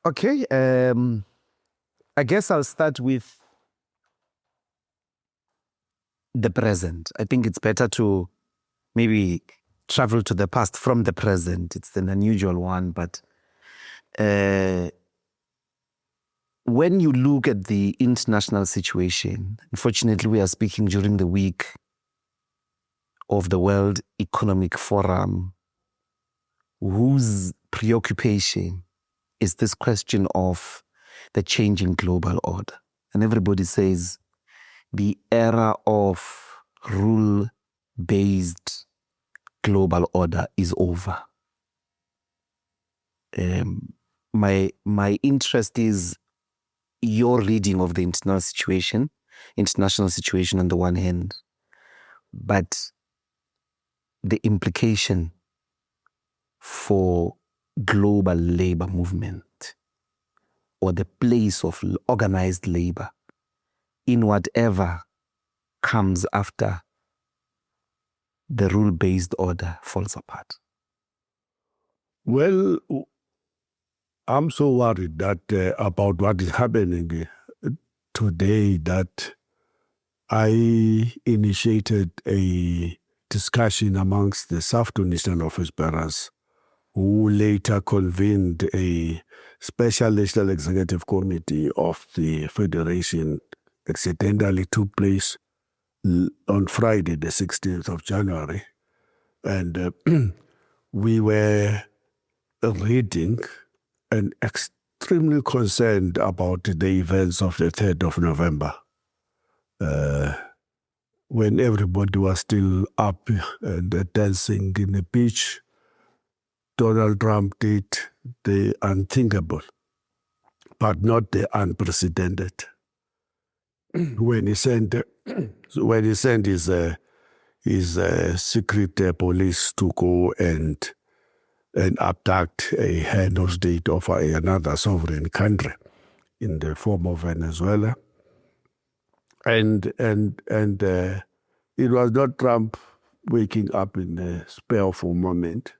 Okay, I guess I'll start with the present. I think it's better to maybe travel to the past from the present. It's an unusual one, but when you look at the international situation, unfortunately, we are speaking during the week of the World Economic Forum, whose preoccupation is this question of the changing global order. And everybody says the era of rule-based global order is over. My interest is your reading of the international situation on the one hand, but the implication for global labor movement or the place of organized labor in whatever comes after the rule-based order falls apart. Well, I'm so worried that about what is happening today that I initiated a discussion amongst the SAFTU national office bearers, who later convened a special national executive committee of the Federation. Accidentally took place on Friday, the 16th of January. And we were reading and extremely concerned about the events of the 3rd of November, when everybody was still up and dancing in the beach. Donald Trump did the unthinkable, but not the unprecedented. When he sent his secret police to go and abduct a head of state of another sovereign country in the form of Venezuela. And it was not Trump waking up in a spare of a moment.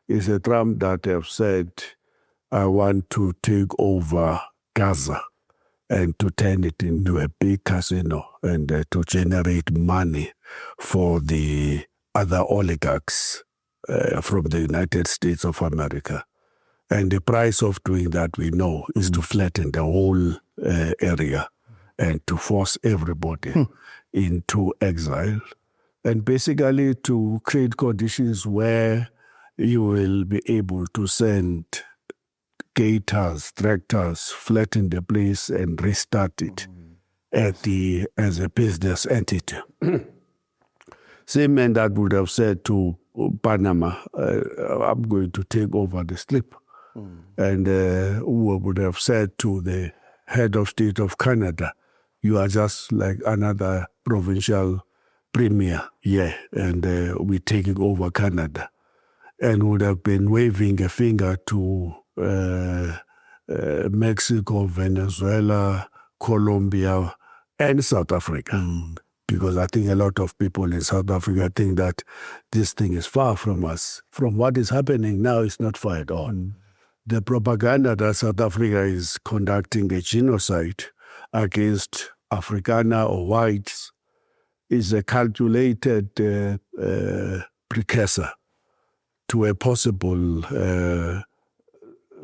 It's a Trump that have said, I want to take over Gaza and to turn it into a big casino and to generate money for the other oligarchs from the United States of America. And the price of doing that, we know, is to flatten the whole area and to force everybody into exile. And basically to create conditions where you will be able to send gators, tractors, flatten the place and restart it as a business entity. Same man that would have said to Panama, I'm going to take over the Strip. And who would have said to the head of state of Canada, you are just like another provincial premier, and we're taking over Canada. And would have been waving a finger to Mexico, Venezuela, Colombia, and South Africa. Because I think a lot of people in South Africa think that this thing is far from us. From what is happening now, it's not far at all. The propaganda that South Africa is conducting a genocide against Afrikaner or whites is a calculated precursor to a possible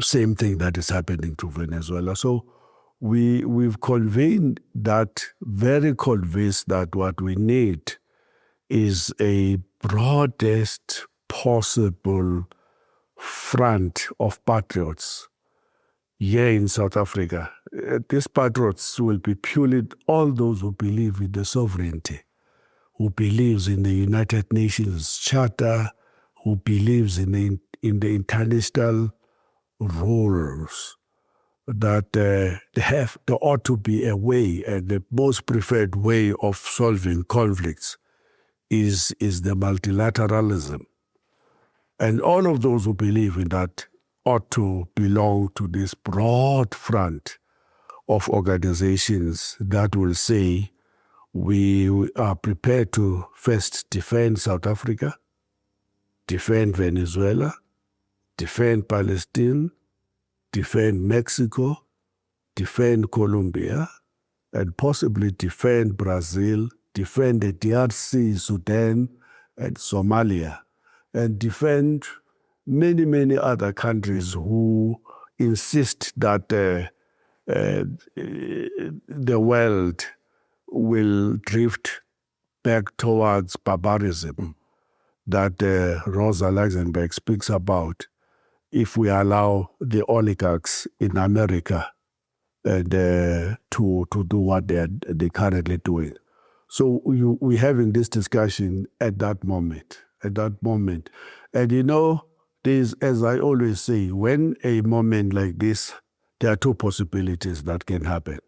same thing that is happening to Venezuela. So we've convened that, very convinced that what we need is a broadest possible front of patriots here in South Africa. These patriots will be purely all those who believe in the sovereignty, who believes in the United Nations Charter, who believes in the international rules, that there ought to be a way, and the most preferred way of solving conflicts is the multilateralism. And all of those who believe in that ought to belong to this broad front of organizations that will say, we are prepared to first defend South Africa, defend Venezuela, defend Palestine, defend Mexico, defend Colombia, and possibly defend Brazil, defend the DRC, Sudan, and Somalia, and defend many, many other countries who insist that the world will drift back towards barbarism that Rosa Luxemburg speaks about if we allow the oligarchs in America to do what they're currently doing. So we're having this discussion at that moment. And as I always say, when a moment like this, there are two possibilities that can happen.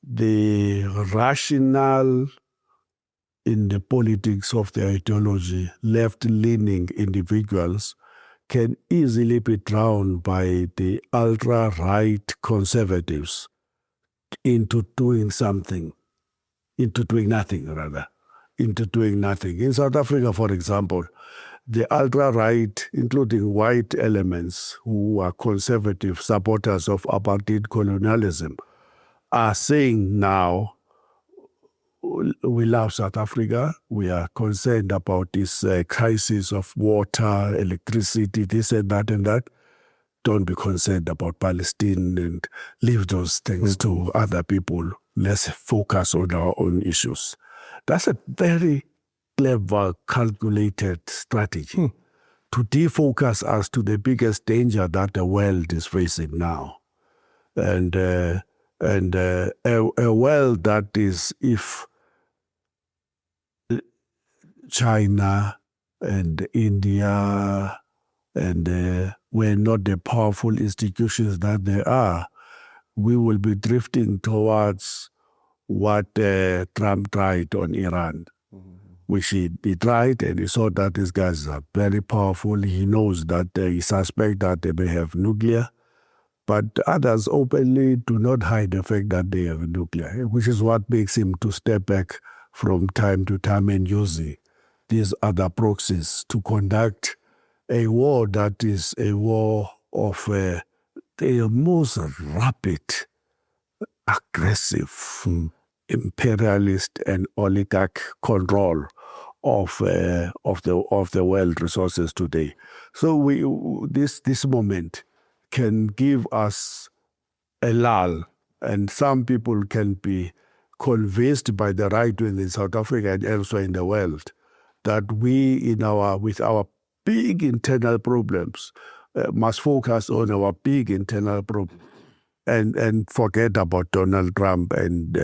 The rational in the politics of the ideology, left-leaning individuals can easily be drowned by the ultra-right conservatives into doing nothing. In South Africa, for example, the ultra-right, including white elements who are conservative supporters of apartheid colonialism, are saying now, we love South Africa. We are concerned about this crisis of water, electricity, this and that. Don't be concerned about Palestine and leave those things to other people. Let's focus on our own issues. That's a very clever, calculated strategy to defocus us to the biggest danger that the world is facing now. And a world that is, if China and India and were not the powerful institutions that they are, we will be drifting towards what Trump tried on Iran, which he tried, and he saw that these guys are very powerful. He knows that he suspects that they may have nuclear, but others openly do not hide the fact that they have nuclear, which is what makes him to step back from time to time and use these other proxies to conduct a war that is a war of the most rapid, aggressive, imperialist and oligarch control of the world resources today. So this moment can give us a lull, and some people can be convinced by the right wing in South Africa and elsewhere in the world that we, with our big internal problems, must focus on our big internal problems and forget about Donald Trump and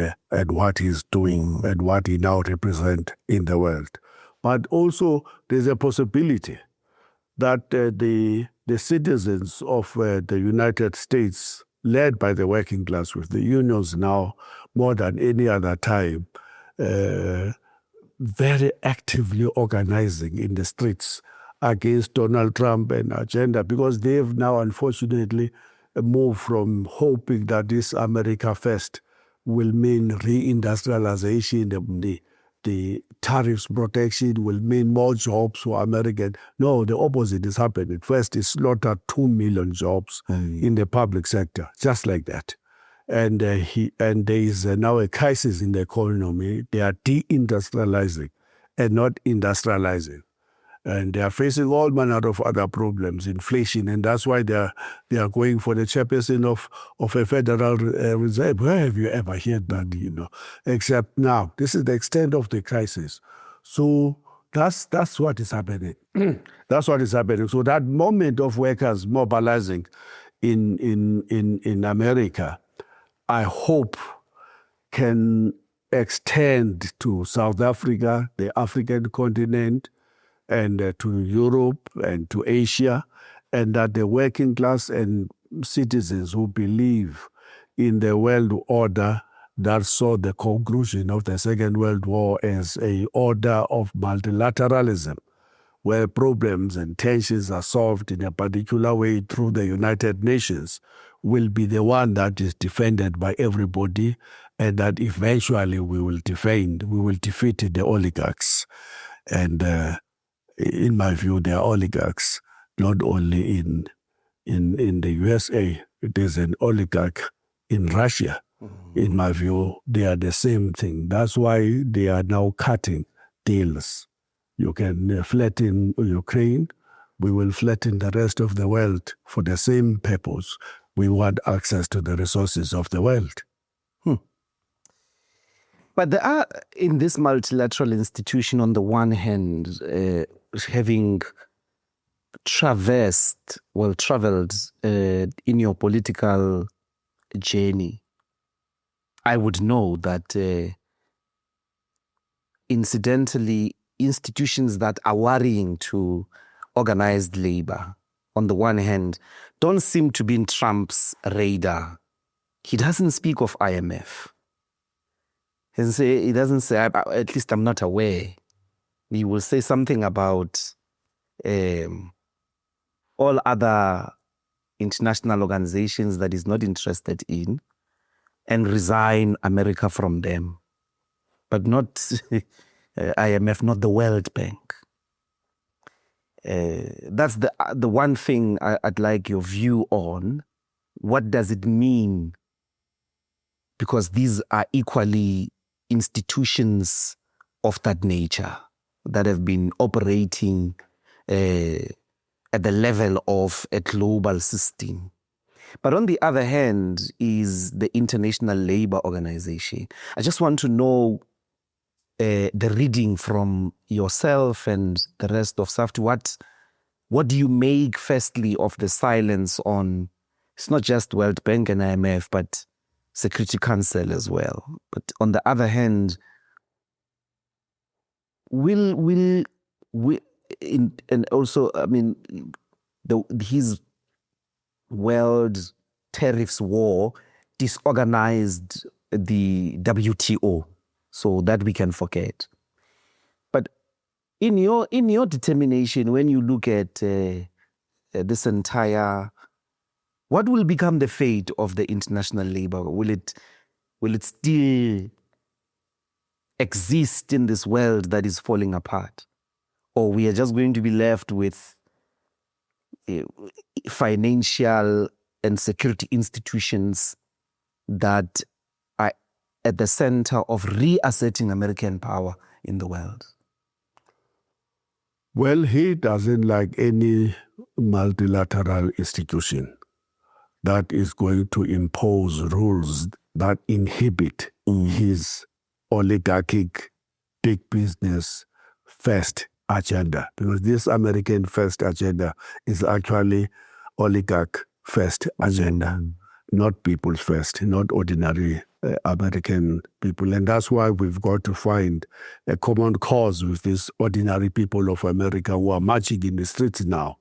what he's doing and what he now represents in the world. But also, there's a possibility that the citizens of the United States, led by the working class, with the unions now more than any other time, very actively organizing in the streets against Donald Trump and agenda, because they've now unfortunately moved from hoping that this America First will mean reindustrialization, the tariffs protection will mean more jobs for Americans. No, the opposite is happening. First, it slaughtered 2 million jobs in the public sector, just like that. And there is now a crisis in the economy. They are deindustrializing and not industrializing. And they are facing all manner of other problems, inflation, and that's why they are going for the chairperson of a Federal Reserve. Where have you ever heard that, Except now, this is the extent of the crisis. So that's what is happening. That's what is happening. So that moment of workers mobilizing in America, I hope can extend to South Africa, the African continent, and to Europe and to Asia, and that the working class and citizens who believe in the world order that saw the conclusion of the Second World War as an order of multilateralism, where problems and tensions are solved in a particular way through the United Nations, will be the one that is defended by everybody, and that eventually we will defeat the oligarchs. And in my view, they are oligarchs, not only in in the USA. There's an oligarch in Russia. In my view, they are the same thing. That's why they are now cutting deals. You can flatten Ukraine. We will flatten the rest of the world for the same purpose. We want access to the resources of the world. But there are, in this multilateral institution, on the one hand, having traveled in your political journey, I would know that incidentally, institutions that are worrying to organized labor, on the one hand, don't seem to be in Trump's radar. He doesn't speak of IMF. He doesn't say, at least I'm not aware. He will say something about all other international organizations that he's not interested in and resign America from them. But not IMF, not the World Bank. That's the one thing I'd like your view on. What does it mean? Because these are equally institutions of that nature that have been operating at the level of a global system. But on the other hand is the International Labour Organization. I just want to know the reading from yourself and the rest of SAFTU. What do you make, firstly, of the silence on, it's not just World Bank and IMF, but Security Council as well? But on the other hand, and also, I mean, his world tariffs war disorganized the WTO, so that we can forget. But in your determination, when you look at this entire, what will become the fate of the international labor? Will it still exist in this world that is falling apart? Or we are just going to be left with financial and security institutions that are at the center of reasserting American power in the world? Well, he doesn't like any multilateral institution that is going to impose rules that inhibit his oligarchic big business first agenda. Because this American first agenda is actually oligarch first agenda, not people's first, not ordinary American people. And that's why we've got to find a common cause with these ordinary people of America who are marching in the streets now.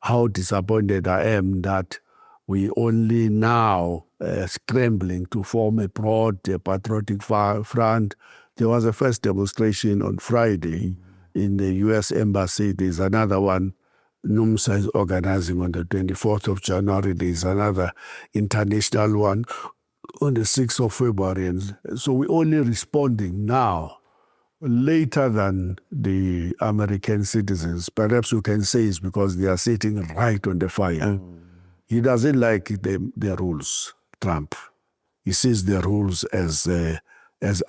How disappointed I am that we only now scrambling to form a broad patriotic front. There was a first demonstration on Friday in the U.S. Embassy. There's another one. NUMSA is organizing on the 24th of January. There's another international one on the 6th of February. And so we're only responding now, later than the American citizens. Perhaps you can say it's because they are sitting right on the fire. He doesn't like the rules, Trump. He sees the rules as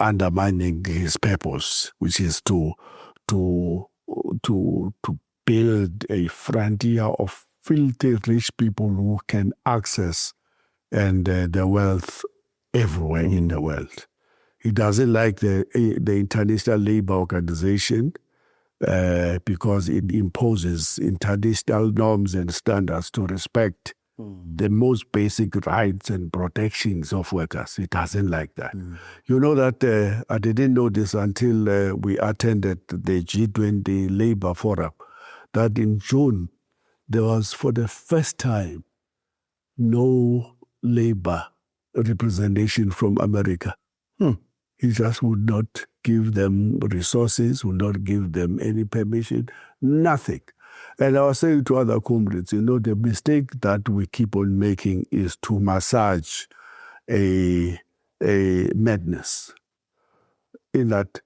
undermining his purpose, which is to build a frontier of filthy rich people who can access the wealth everywhere in the world. He doesn't like the International Labour Organization because it imposes international norms and standards to respect the most basic rights and protections of workers. He doesn't like that. You know that I didn't know this until we attended the G20 Labour Forum, that in June there was for the first time no labor representation from America. He just would not give them resources, would not give them any permission, nothing. And I was saying to other comrades, the mistake that we keep on making is to massage a madness. In that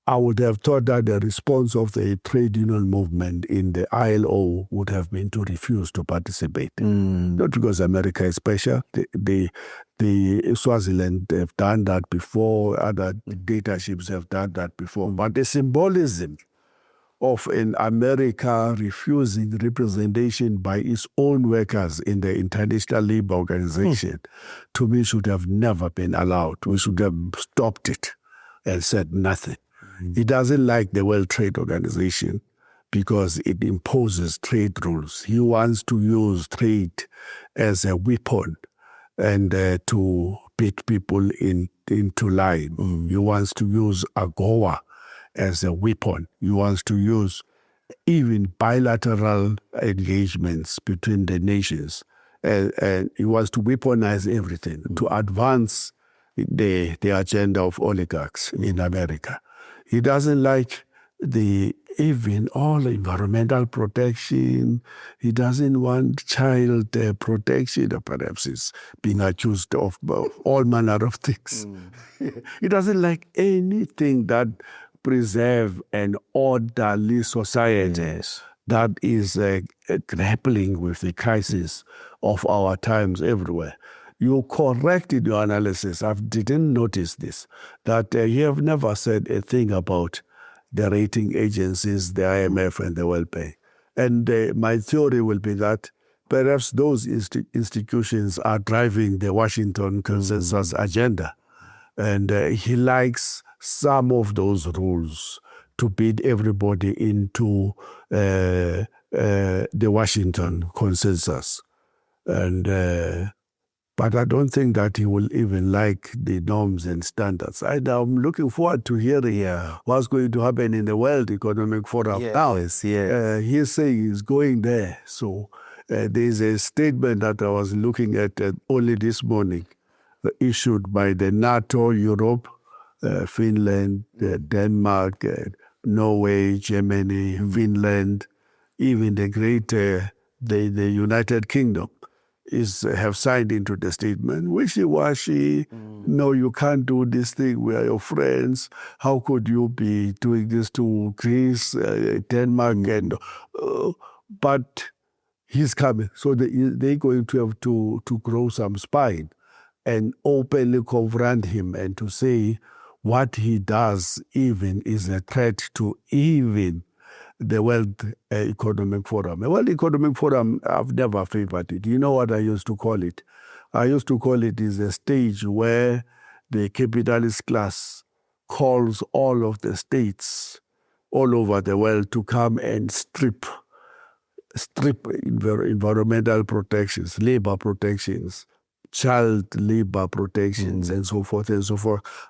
I would have thought that the response of the trade union movement in the ILO would have been to refuse to participate. Not because America is special. The Swaziland have done that before, other dictatorships have done that before. But the symbolism of an America refusing representation by its own workers in the International Labour Organization, to me, should have never been allowed. We should have stopped it and said nothing. He doesn't like the World Trade Organization because it imposes trade rules. He wants to use trade as a weapon and to beat people into line. He wants to use AGOA as a weapon. He wants to use even bilateral engagements between the nations. And he wants to weaponize everything to advance the agenda of oligarchs in America. He doesn't like even all environmental protection. He doesn't want child protection. Perhaps he's being accused of all manner of things. He doesn't like anything that preserve an orderly society that is grappling with the crisis of our times everywhere. You corrected your analysis. I didn't notice this, that you have never said a thing about the rating agencies, the IMF and the World Bank. And my theory will be that perhaps those institutions are driving the Washington Consensus agenda. And he likes some of those rules to beat everybody into the Washington Consensus. And but I don't think that he will even like the norms and standards. I'm looking forward to hearing what's going to happen in the World Economic Forum now. Yes. He's saying he's going there. So there's a statement that I was looking at only this morning, issued by the NATO, Europe, Finland, Denmark, Norway, Germany, Finland, even the great, the United Kingdom have signed into the statement. Wishy-washy, no, you can't do this thing, we are your friends. How could you be doing this to Greece, Denmark, but he's coming. So they're going to have to grow some spine and openly confront him and to say what he does even is a threat to even the World Economic Forum. The World Economic Forum, I've never favored it. You know what I used to call it? I used to call it is a stage where the capitalist class calls all of the states all over the world to come and strip environmental protections, labor protections, child labor protections, and so forth,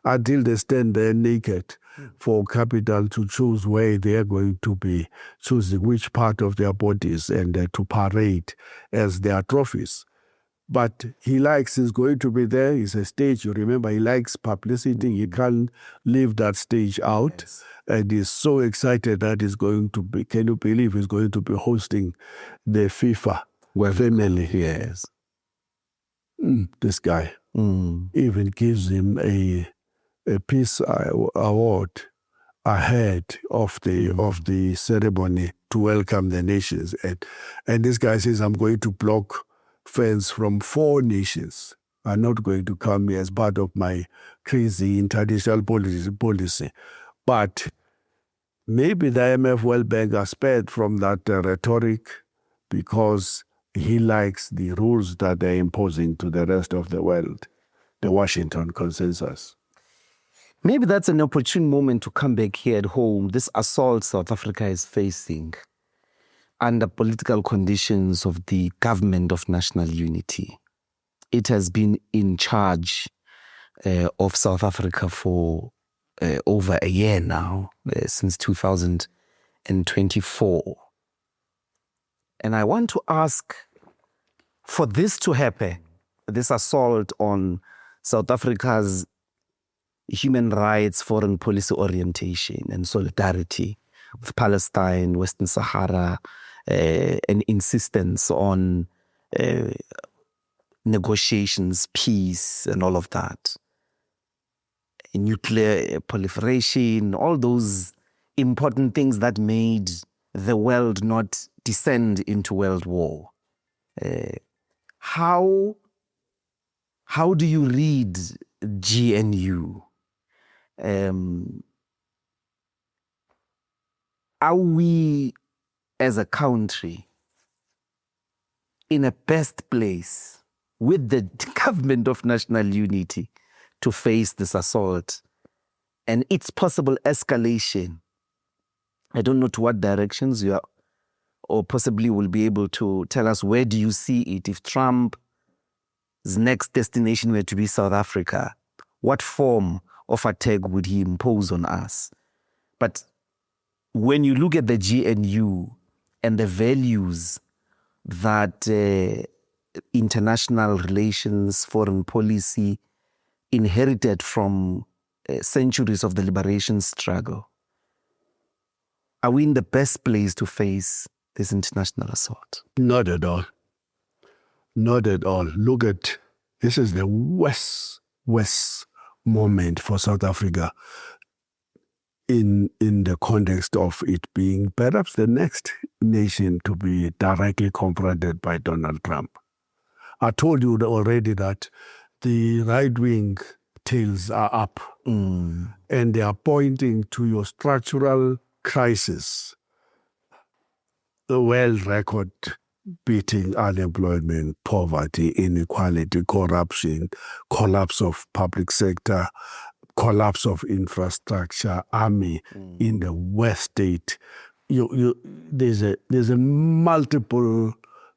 until they stand there naked for capital to choose where they are going to be choosing which part of their bodies and to parade as their trophies. But he's going to be there. It's a stage. You remember, he likes publicity. He can't leave that stage out. Yes. And he's so excited that he's going to be, can you believe he's going to be hosting the FIFA family? Yes. This guy even gives him a peace award ahead of the ceremony to welcome the nations. And this guy says, I'm going to block fans from 4 nations are not going to come here as part of my crazy international policy. But maybe the IMF World Bank are spared from that rhetoric because he likes the rules that they're imposing to the rest of the world, the Washington Consensus. Maybe that's an opportune moment to come back here at home. This assault South Africa is facing under political conditions of the government of national unity. It has been in charge of South Africa for over a year now, since 2024. And I want to ask, for this to happen, this assault on South Africa's human rights, foreign policy orientation and solidarity with Palestine, Western Sahara, an insistence on negotiations, peace, and all of that. nuclear proliferation, all those important things that made the world not descend into world war. How do you read GNU? Are we as a country in a best place with the government of national unity to face this assault and its possible escalation? I don't know to what directions you are, or possibly will be able to tell us, where do you see it? If Trump's next destination were to be South Africa, what form of attack would he impose on us? But when you look at the GNU and the values that international relations, foreign policy inherited from centuries of the liberation struggle, are we in the best place to face this international assault? Not at all. Not at all. Look at, this is the worst moment for South Africa in the context of it being perhaps the next nation to be directly confronted by Donald Trump. I told you already that the right-wing tails are up, and they are pointing to your structural crisis, the world record beating unemployment, poverty, inequality, corruption, collapse of public sector, collapse of infrastructure, army in the West state. There's a multiple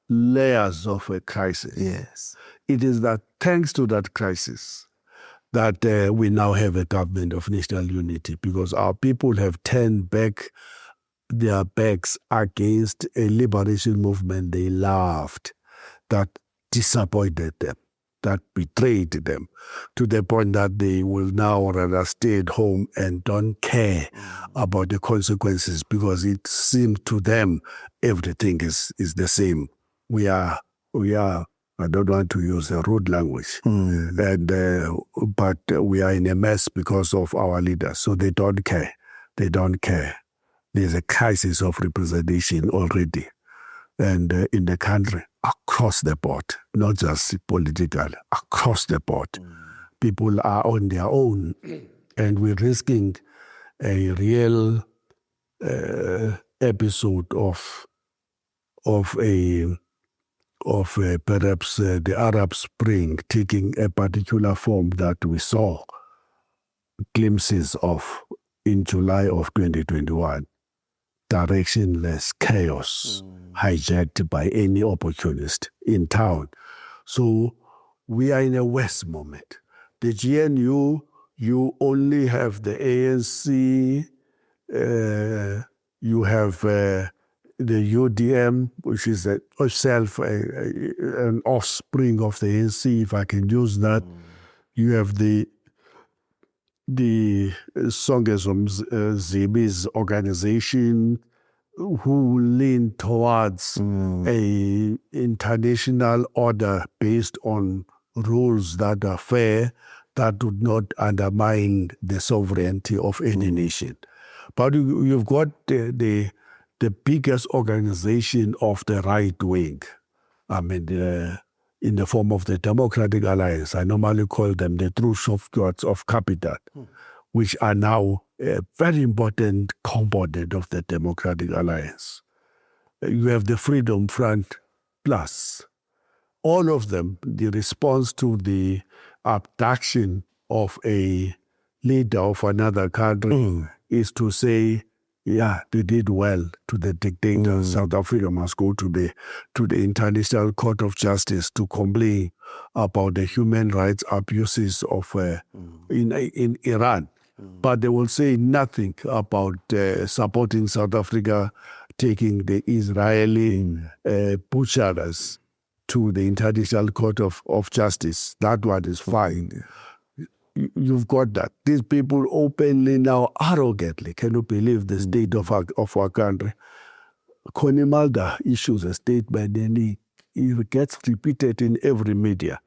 layers of a crisis. Yes. It is that thanks to that crisis that we now have a government of national unity, because our people have turned back their backs against a liberation movement they loved, that disappointed them, that betrayed them, to the point that they will now rather stay at home and don't care about the consequences, because it seems to them everything is the same. We are, I don't want to use a rude language, but we are in a mess because of our leaders, so they don't care. They don't care. There's a crisis of representation already, and in the country, across the board, not just political, across the board. People are on their own, and we're risking a real episode of perhaps the Arab Spring taking a particular form that we saw glimpses of in July of 2021. Directionless chaos hijacked by any opportunist in town. So we are in a West moment. The GNU, you only have the ANC, you have the UDM, which is itself an offspring of the ANC, if I can use that. You have the Songezo organization, who lean towards a international order based on rules that are fair, that would not undermine the sovereignty of any nation. But you've got the biggest organization of the right wing. I mean, in the form of the Democratic Alliance. I normally call them the true safeguards of capital, which are now a very important component of the Democratic Alliance. You have the Freedom Front Plus. All of them, the response to the abduction of a leader of another country is to say, yeah, they did well to the dictator. South Africa must go to the International Court of Justice to complain about the human rights abuses of in Iran. But they will say nothing about supporting South Africa taking the Israeli butchers to the International Court of Justice. That one is fine. You've got that. These people openly now, arrogantly, cannot believe the state of our country. Connie Mulder issues a statement and it gets repeated in every media.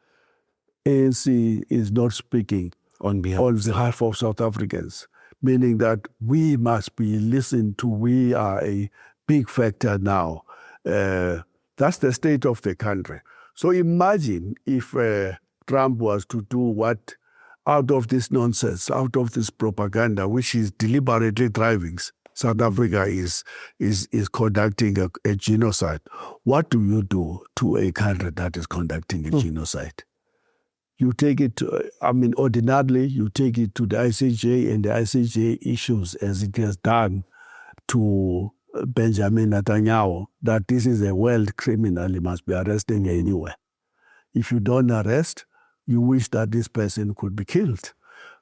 ANC is not speaking on behalf of South Africans, meaning that we must be listened to. We are a big factor now. That's the state of the country. So imagine if Trump was to do what, out of this nonsense, out of this propaganda, which is deliberately driving South Africa is conducting a genocide. What do you do to a country that is conducting a genocide? You take it to, ordinarily, you take it to the ICJ, and the ICJ issues, as it has done to Benjamin Netanyahu, that this is a world criminal, he must be arrested anywhere. If you don't arrest, you wish that this person could be killed.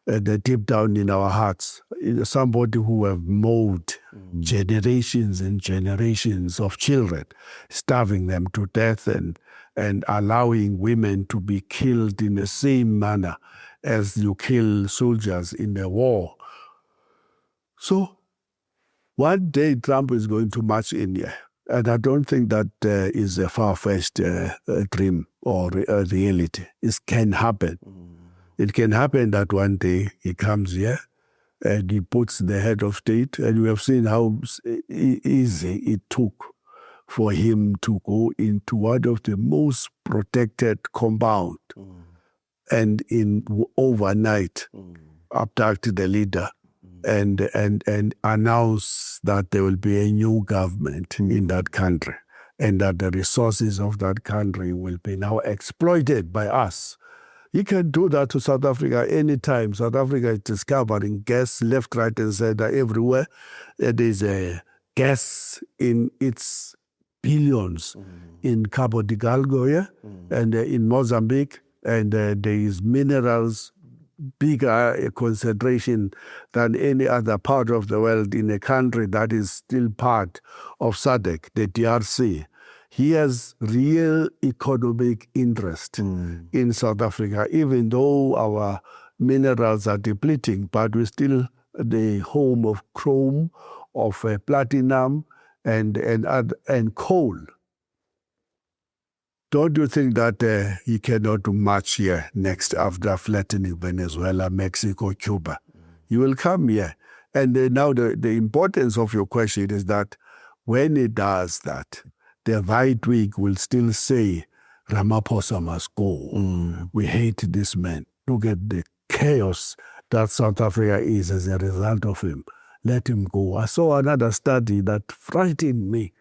Deep down in our hearts, somebody who have mowed generations and generations of children, starving them to death and allowing women to be killed in the same manner as you kill soldiers in a war. So one day Trump is going to march in here. And I don't think that is a far-fetched dream or a reality. It can happen. It can happen that one day he comes here and he puts the head of state, and we have seen how easy it took for him to go into one of the most protected compound and in overnight abduct the leader and announce that there will be a new government in that country and that the resources of that country will be now exploited by us. He can do that to South Africa anytime. South Africa is discovering gas left, right, and center everywhere. There is a gas in its billions in Cabo Delgado, and in Mozambique, and there is minerals, bigger concentration than any other part of the world in a country that is still part of SADC, the DRC. He has real economic interest in South Africa, even though our minerals are depleting, but we're still the home of chrome, of platinum, and coal. Don't you think that he cannot do much here next after flattening Venezuela, Mexico, Cuba? He will come here. And now the importance of your question is that when he does that, the right wing will still say, Ramaphosa must go. We hate this man. Look at the chaos that South Africa is as a result of him. Let him go. I saw another study that frightened me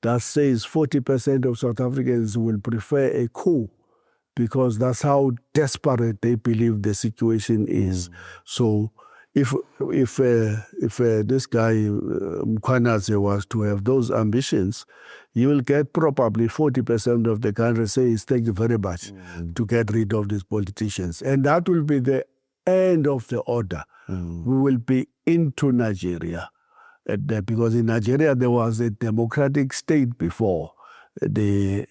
that says 40% of South Africans will prefer a coup because that's how desperate they believe the situation is. So if this guy Mkhwanazi was to have those ambitions, he will get probably 40% of the country says thank you very much to get rid of these politicians. And that will be the end of the order. We will be into Nigeria. Because in Nigeria there was a democratic state before the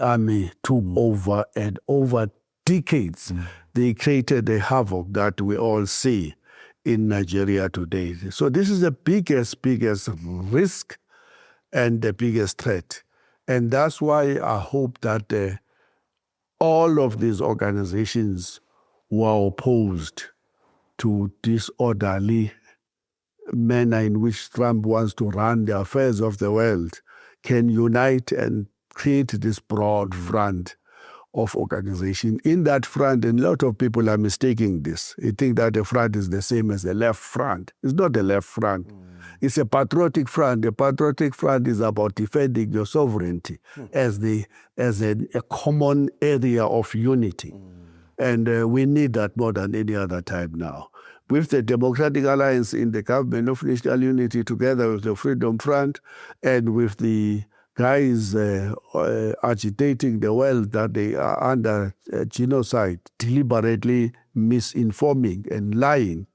army took over, and over decades they created the havoc that we all see in Nigeria today. So this is the biggest risk and the biggest threat. And that's why I hope that all of these organizations who are opposed to disorderly manner in which Trump wants to run the affairs of the world can unite and create this broad front of organization. In that front, and a lot of people are mistaking this. They think that the front is the same as the left front. It's not the left front. It's a patriotic front. The patriotic front is about defending your sovereignty as a common area of unity. And we need that more than any other time now. With the Democratic Alliance in the Government of National Unity, together with the Freedom Front, and with the guys agitating the world that they are under genocide, deliberately misinforming and lying.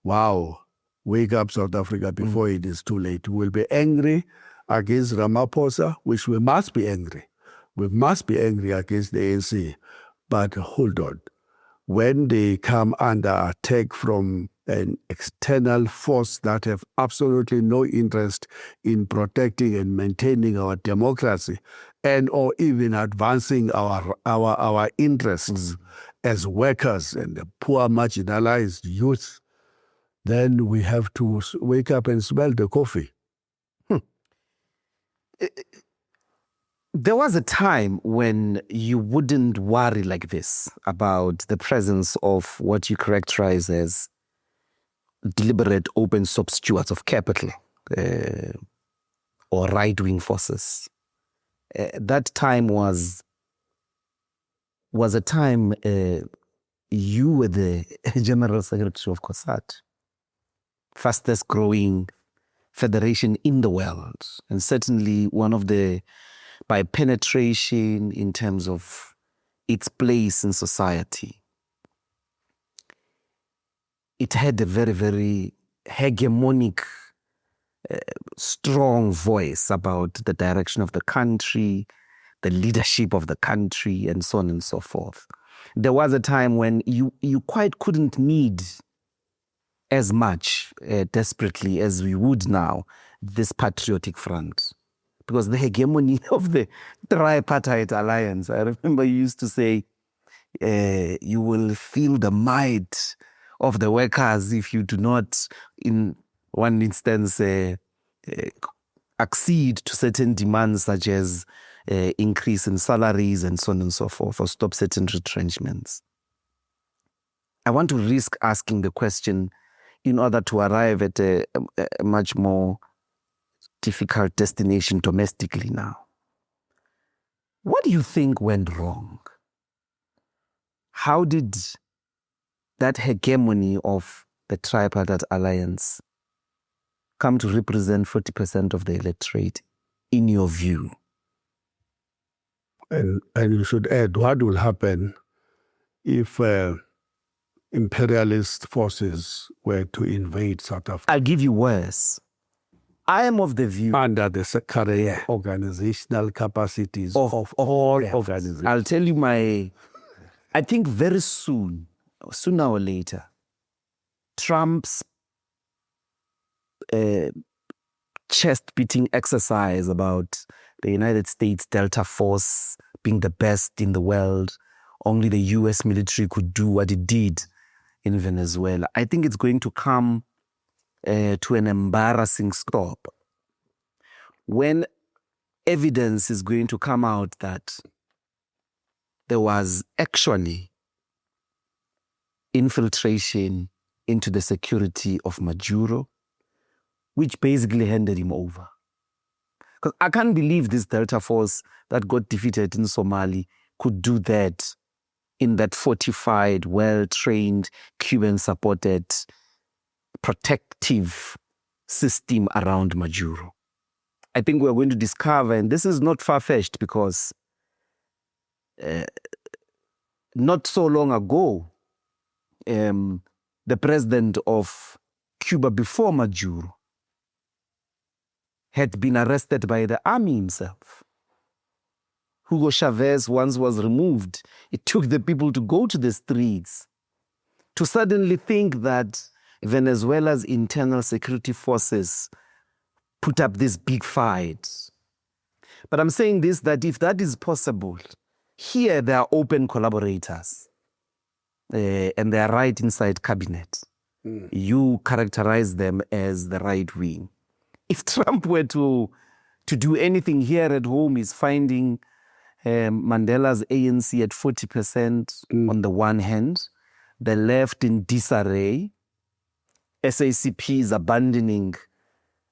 Wow. Wake up, South Africa, before it is too late. We will be angry against Ramaphosa, which we must be angry. We must be angry against the ANC. But hold on. When they come under attack from an external force that have absolutely no interest in protecting and maintaining our democracy and or even advancing our interests as workers and the poor marginalized youth, then we have to wake up and smell the coffee. There was a time when you wouldn't worry like this about the presence of what you characterize as deliberate open substitutes of capital or right-wing forces. That time was a time you were the General Secretary of COSAT, fastest growing federation in the world, and certainly one of the, by penetration in terms of its place in society. It had a very, very hegemonic, strong voice about the direction of the country, the leadership of the country, and so on and so forth. There was a time when you quite couldn't need as much desperately as we would now this patriotic front, because the hegemony of the tripartite alliance, I remember you used to say, you will feel the might of the workers if you do not, in one instance, accede to certain demands such as increase in salaries and so on and so forth, or stop certain retrenchments. I want to risk asking the question in order to arrive at a much more difficult destination domestically now. What do you think went wrong? How did that hegemony of the tripartite alliance come to represent 40% of the electorate, in your view? And you should add, what will happen if imperialist forces were to invade South Africa? I'll give you worse. I am of the view, under the current organizational capacities of all organizations. I'll tell you I think very soon, sooner or later, Trump's chest-beating exercise about the United States Delta Force being the best in the world, only the US military could do what it did in Venezuela. I think it's going to come to an embarrassing stop when evidence is going to come out that there was actually infiltration into the security of Maduro, which basically handed him over. Because I can't believe this Delta Force that got defeated in Somalia could do that in that fortified, well-trained, Cuban-supported, protective system around Maduro. I think we're going to discover, and this is not far-fetched because not so long ago, the president of Cuba before Maduro had been arrested by the army himself. Hugo Chavez once was removed. It took the people to go to the streets to suddenly think that Venezuela's internal security forces put up this big fight. But I'm saying this, that if that is possible, here there are open collaborators and they are right inside cabinet. You characterize them as the right wing. If Trump were to do anything here at home, he's finding Mandela's ANC at 40% on the one hand, the left in disarray, SACP is abandoning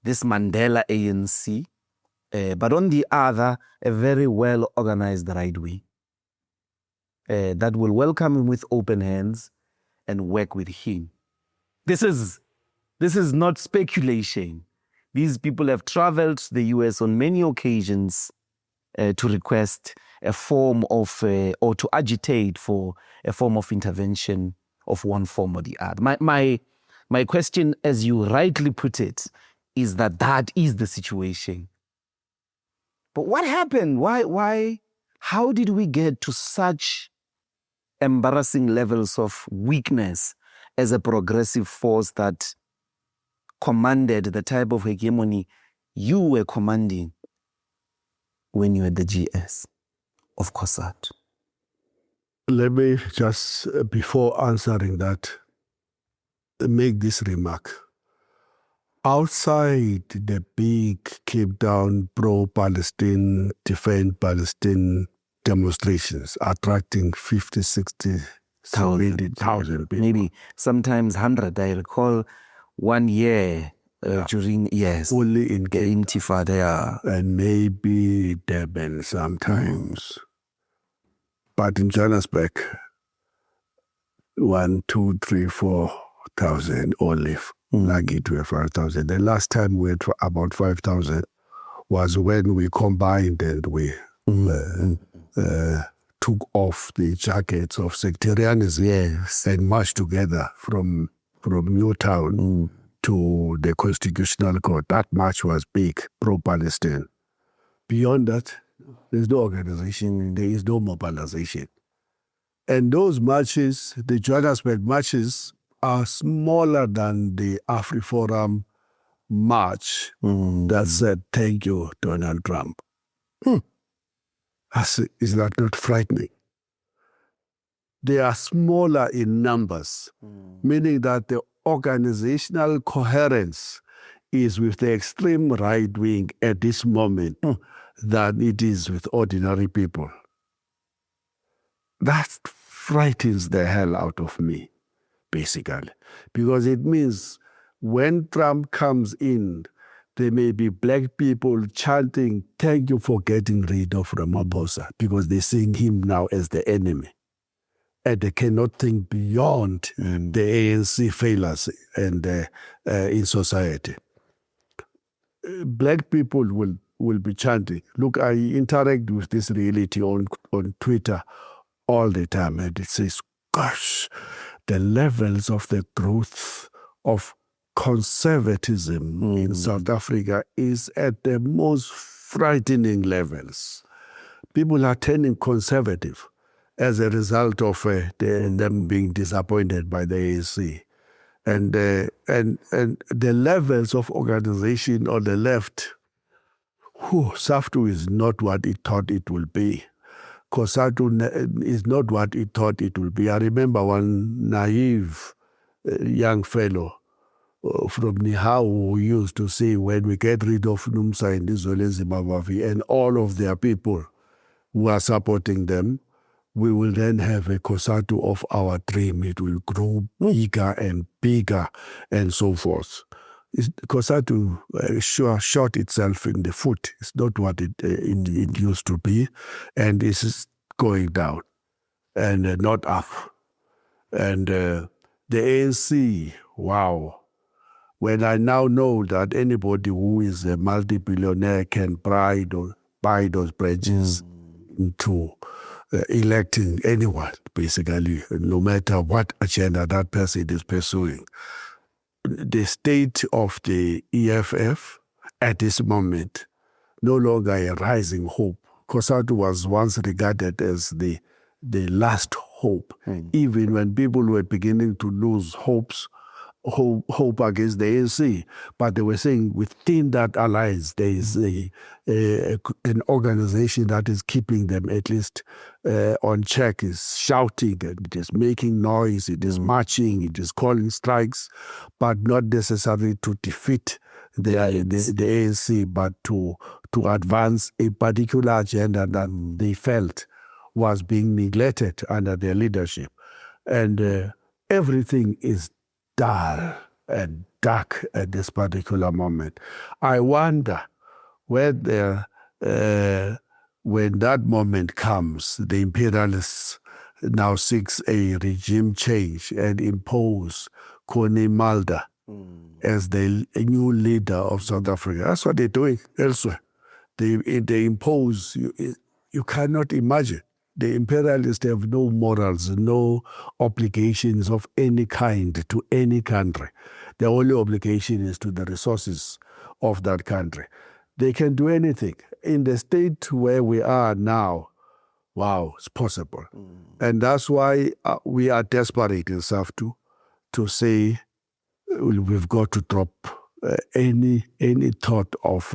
this Mandela ANC, but on the other, a very well-organized right wing that will welcome him with open hands and work with him. This is not speculation. These people have traveled to the US on many occasions to request a form of, or to agitate for a form of intervention of one form or the other. My question, as you rightly put it, is that is the situation. But what happened? Why? How did we get to such embarrassing levels of weakness as a progressive force that commanded the type of hegemony you were commanding when you were the GS of COSAT? Let me just, before answering that, make this remark. Outside the big Cape Town pro-Palestine, defend Palestine demonstrations attracting 50, 60, 70,000 people. Maybe sometimes 100. I recall one year during, Only in the Intifada. and maybe Durban sometimes. But in Johannesburg, 1, 2, 3, 4,000 only. Lucky to have 5,000. The last time we had about 5,000 was when we combined and we took off the jackets of sectarianism and marched together from Newtown to the Constitutional Court. That march was big, pro-Palestine. Beyond that, there's no organization, there is no mobilization. And those marches, the Johannesburg marches, are smaller than the AfriForum march that said, "Thank you, Donald Trump." Is that not frightening? They are smaller in numbers, meaning that the organizational coherence is with the extreme right wing at this moment than it is with ordinary people. That frightens the hell out of me, basically, because it means when Trump comes in, there may be black people chanting, "Thank you for getting rid of Ramaphosa," because they're seeing him now as the enemy. And they cannot think beyond the ANC failures and in society. Black people will be chanting. Look, I interact with this reality on Twitter all the time, and it says, gosh, the levels of the growth of conservatism in South Africa is at the most frightening levels. People are turning conservative as a result of them being disappointed by the ANC. And the levels of organization on the left, SAFTU is not what it thought it will be. COSATU is not what it thought it will be. I remember one naive young fellow from Nihau who used to say, when we get rid of NUMSA and Zwelinzima Vavi and all of their people who are supporting them, we will then have a COSATU of our dream. It will grow bigger and bigger and so forth. COSATU shot itself in the foot. It's not what it used to be, and it's going down and not up. And the ANC, wow. When I now know that anybody who is a multi-billionaire can buy those bridges into electing anyone, basically, no matter what agenda that person is pursuing. The state of the EFF at this moment, no longer a rising hope. COSATU was once regarded as the last hope, even when people were beginning to lose hope against the ANC. But they were saying within that alliance, there is an organization that is keeping them at least on check, is shouting, and it is making noise, it is marching, it is calling strikes, but not necessarily to defeat the ANC, but to advance a particular agenda that they felt was being neglected under their leadership. And everything is dull and dark at this particular moment. I wonder whether when that moment comes, the imperialists now seeks a regime change and impose Connie Mulder as the new leader of South Africa. That's what they're doing elsewhere. They impose, you cannot imagine. The imperialists have no morals, no obligations of any kind to any country. The only obligation is to the resources of that country. They can do anything. In the state where we are now, wow, it's possible. And that's why we are desperate in SAFTU to say we've got to drop any thought of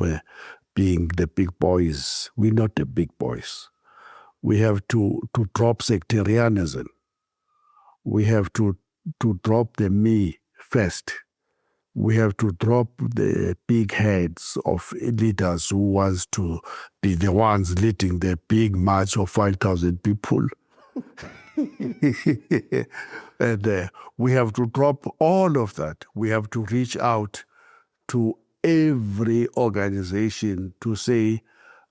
being the big boys. We're not the big boys. We have to drop sectarianism. We have to drop the me first. We have to drop the big heads of leaders who wants to be the ones leading the big march of 5,000 people. And we have to drop all of that. We have to reach out to every organization to say,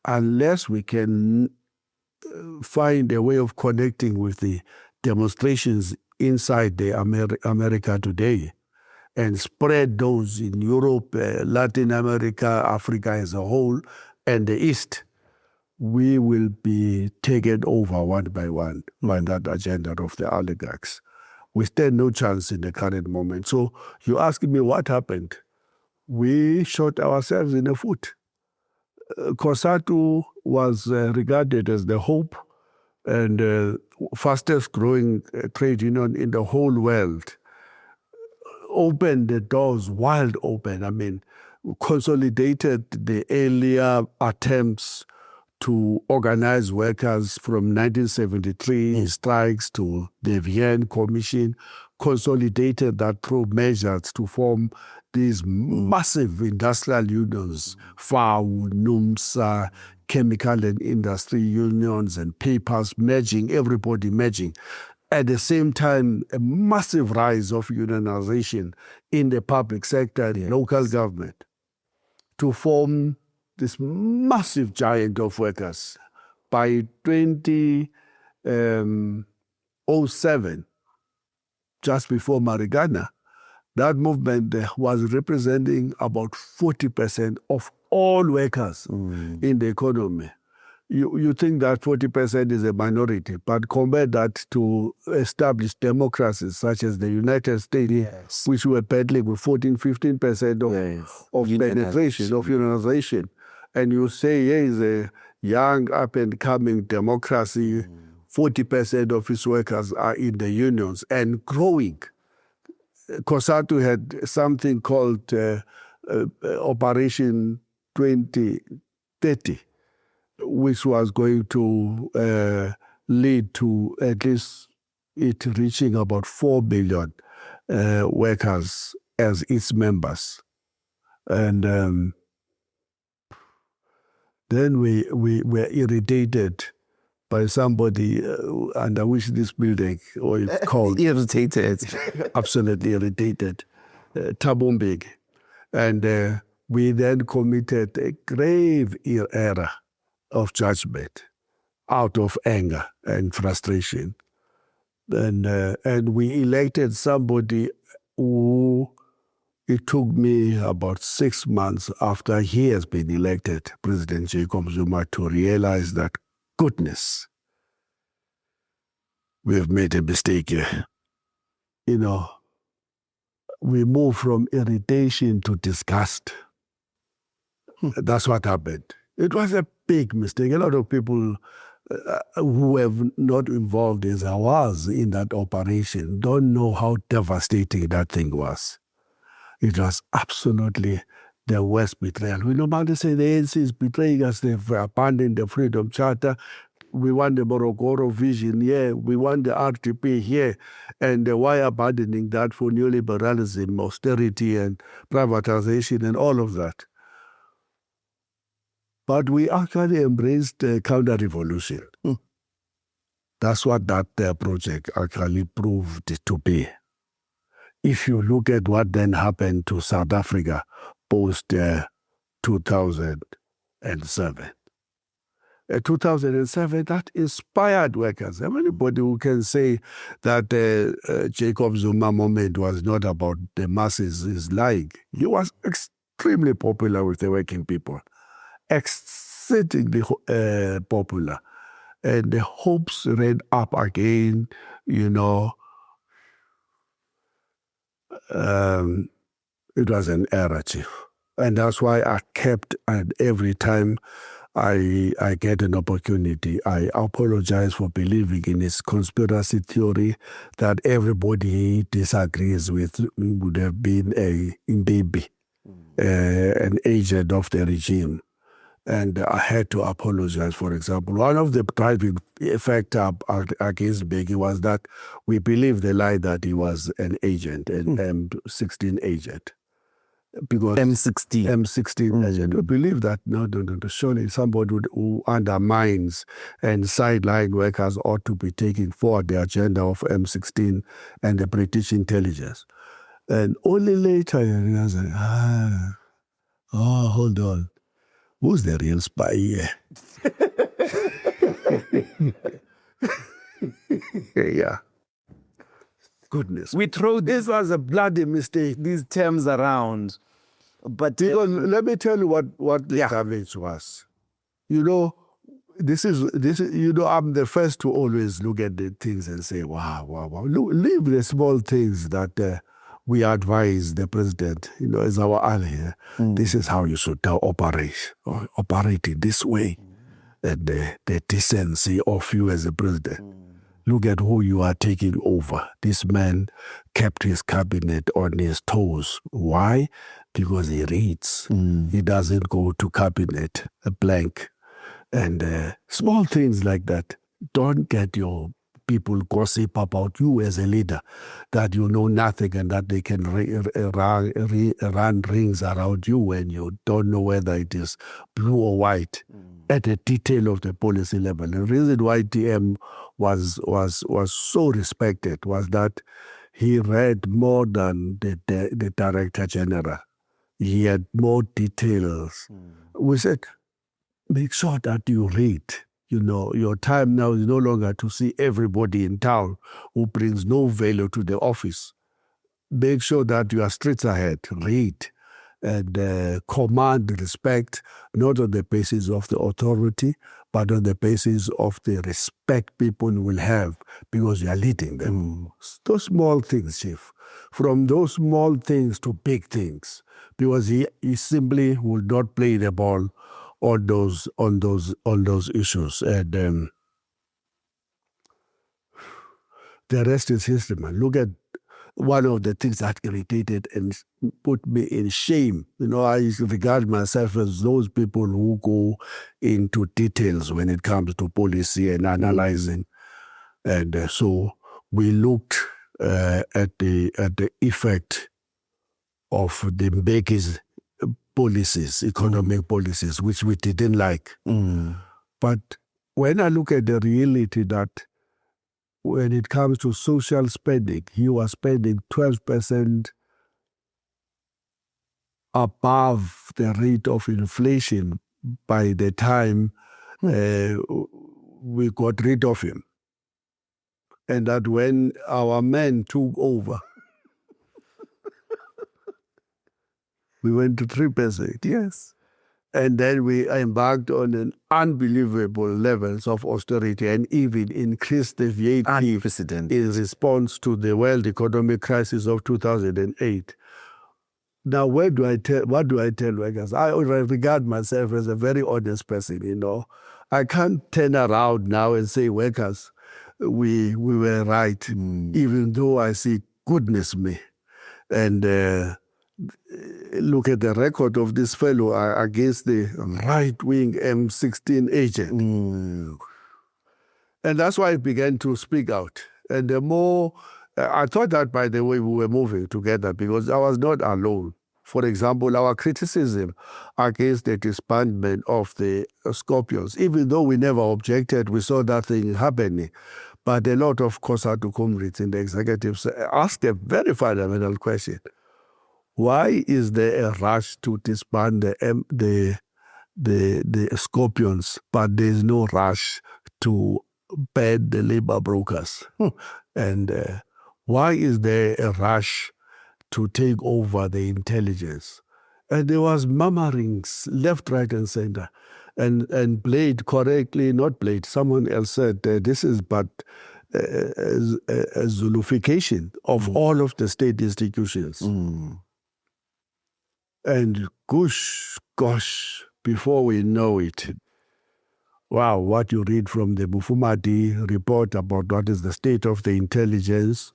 unless we can find a way of connecting with the demonstrations inside the America today and spread those in Europe, Latin America, Africa as a whole, and the East, we will be taken over one by one by that agenda of the oligarchs. We stand no chance in the current moment. So you ask me what happened. We shot ourselves in the foot. COSATU was regarded as the hope and fastest growing trade union in the whole world. Opened the doors wide open. I mean, consolidated the earlier attempts to organize workers from 1973 strikes to the Vienna Commission, consolidated that through measures to form these massive industrial unions, FAU, NUMSA, chemical and industry unions and papers merging, everybody merging. At the same time, a massive rise of unionization in the public sector and local government to form this massive giant of workers. By 2007, just before Marikana, that movement was representing about 40% of all workers in the economy. You think that 40% is a minority, but compare that to established democracies such as the United States, which were battling with 14-15% of penetration, of unionization. And you say, here is a young, up-and-coming democracy, 40% of its workers are in the unions and growing. COSATU had something called Operation 2030, which was going to lead to at least it reaching about 4 billion workers as its members. And then we were irritated by somebody under which this building, or it's called... Irritated. Absolutely irritated. Thabo Mbeki. And we then committed a grave error of judgment out of anger and frustration. And we elected somebody who, it took me about 6 months after he has been elected, President Jacob Zuma, to realize that, goodness, we have made a mistake here. You know, we moved from irritation to disgust. That's what happened. It was a big mistake. A lot of people who have not involved as I was in that operation don't know how devastating that thing was. It was absolutely the worst betrayal. We normally say the ANC is betraying us. They've abandoned the Freedom Charter. We want the Morogoro vision here. We want the RTP here. And why abandoning that for neoliberalism, austerity and privatization and all of that? But we actually embraced counter-revolution. That's what that project actually proved to be. If you look at what then happened to South Africa post-2007, 2007, that inspired workers. Anybody who can say that Jacob Zuma moment was not about the masses is lying. He was extremely popular with the working people, exceedingly popular. And the hopes ran up again, you know. It was an error, Chief. And that's why I kept, and every time I get an opportunity, I apologize for believing in his conspiracy theory that everybody he disagrees with would have been a baby, an agent of the regime. And I had to apologize, for example. One of the driving factors against Beki was that we believed the lie that he was an agent, an M16 agent. Because M16 agent. We believe that, no, surely somebody who undermines and sideline workers ought to be taking forward the agenda of M16 and the British intelligence. And only later I realized, hold on. Who's the real spy here? Yeah. Goodness. We throw This was a bloody mistake. these terms around, but Because let me tell you what the damage was. You know, this is I'm the first to always look at the things and say, wow. Look, leave the small things that we advise the president, as our ally. This is how you should operate it this way. And the decency of you as a president. Look at who you are taking over. This man kept his cabinet on his toes. Why? Because he reads. He doesn't go to cabinet blank. And small things like that. Don't get your people gossip about you as a leader, that you know nothing and that they can run rings around you when you don't know whether it is blue or white at the detail of the policy level. The reason why TM was so respected was that he read more than the Director General. He had more details. We said, make sure that you read. Your time now is no longer to see everybody in town who brings no value to the office. Make sure that you are streets ahead. Read and command respect, not on the basis of the authority, but on the basis of the respect people will have because you are leading them. Those small things, Chief. From those small things to big things, because he simply will not play the ball on those issues, and the rest is history, man. Look at one of the things that irritated and put me in shame. I regard myself as those people who go into details when it comes to policy and analyzing, and so we looked at the effect of the Mbeki's policies, economic policies, which we didn't like. But when I look at the reality that when it comes to social spending, he was spending 12% above the rate of inflation by the time we got rid of him. And that when our men took over, we went to 3%. yes. And then we embarked on an unbelievable levels of austerity and even increased the VAT Unprecedented. in response to the world economic crisis of 2008. Now, what do I tell workers? I regard myself as a very honest person, I can't turn around now and say, workers, we were right, even though I see, goodness me. And look at the record of this fellow against the right-wing M16 agent. And that's why I began to speak out. And the more, I thought that, by the way, we were moving together because I was not alone. For example, our criticism against the disbandment of the Scorpions, even though we never objected, we saw that thing happening. But a lot of COSATU comrades in the executives asked a very fundamental question. Why is there a rush to disband the Scorpions, but there's no rush to ban the labor brokers? And why is there a rush to take over the intelligence? And there was murmurings left, right, and center. And Blade correctly, not Blade, someone else said this is but a Zulufication of all of the state institutions. And gosh, before we know it, wow, what you read from the Mufumadi report about what is the state of the intelligence,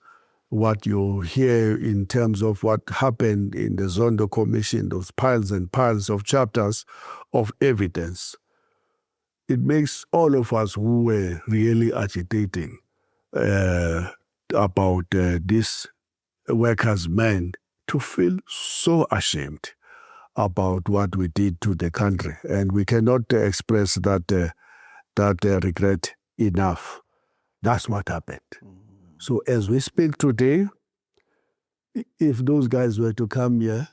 what you hear in terms of what happened in the Zondo Commission, those piles and piles of chapters of evidence, it makes all of us who were really agitating about this workers' men to feel so ashamed about what we did to the country. And we cannot express that regret enough. That's what happened. So as we speak today, if those guys were to come here,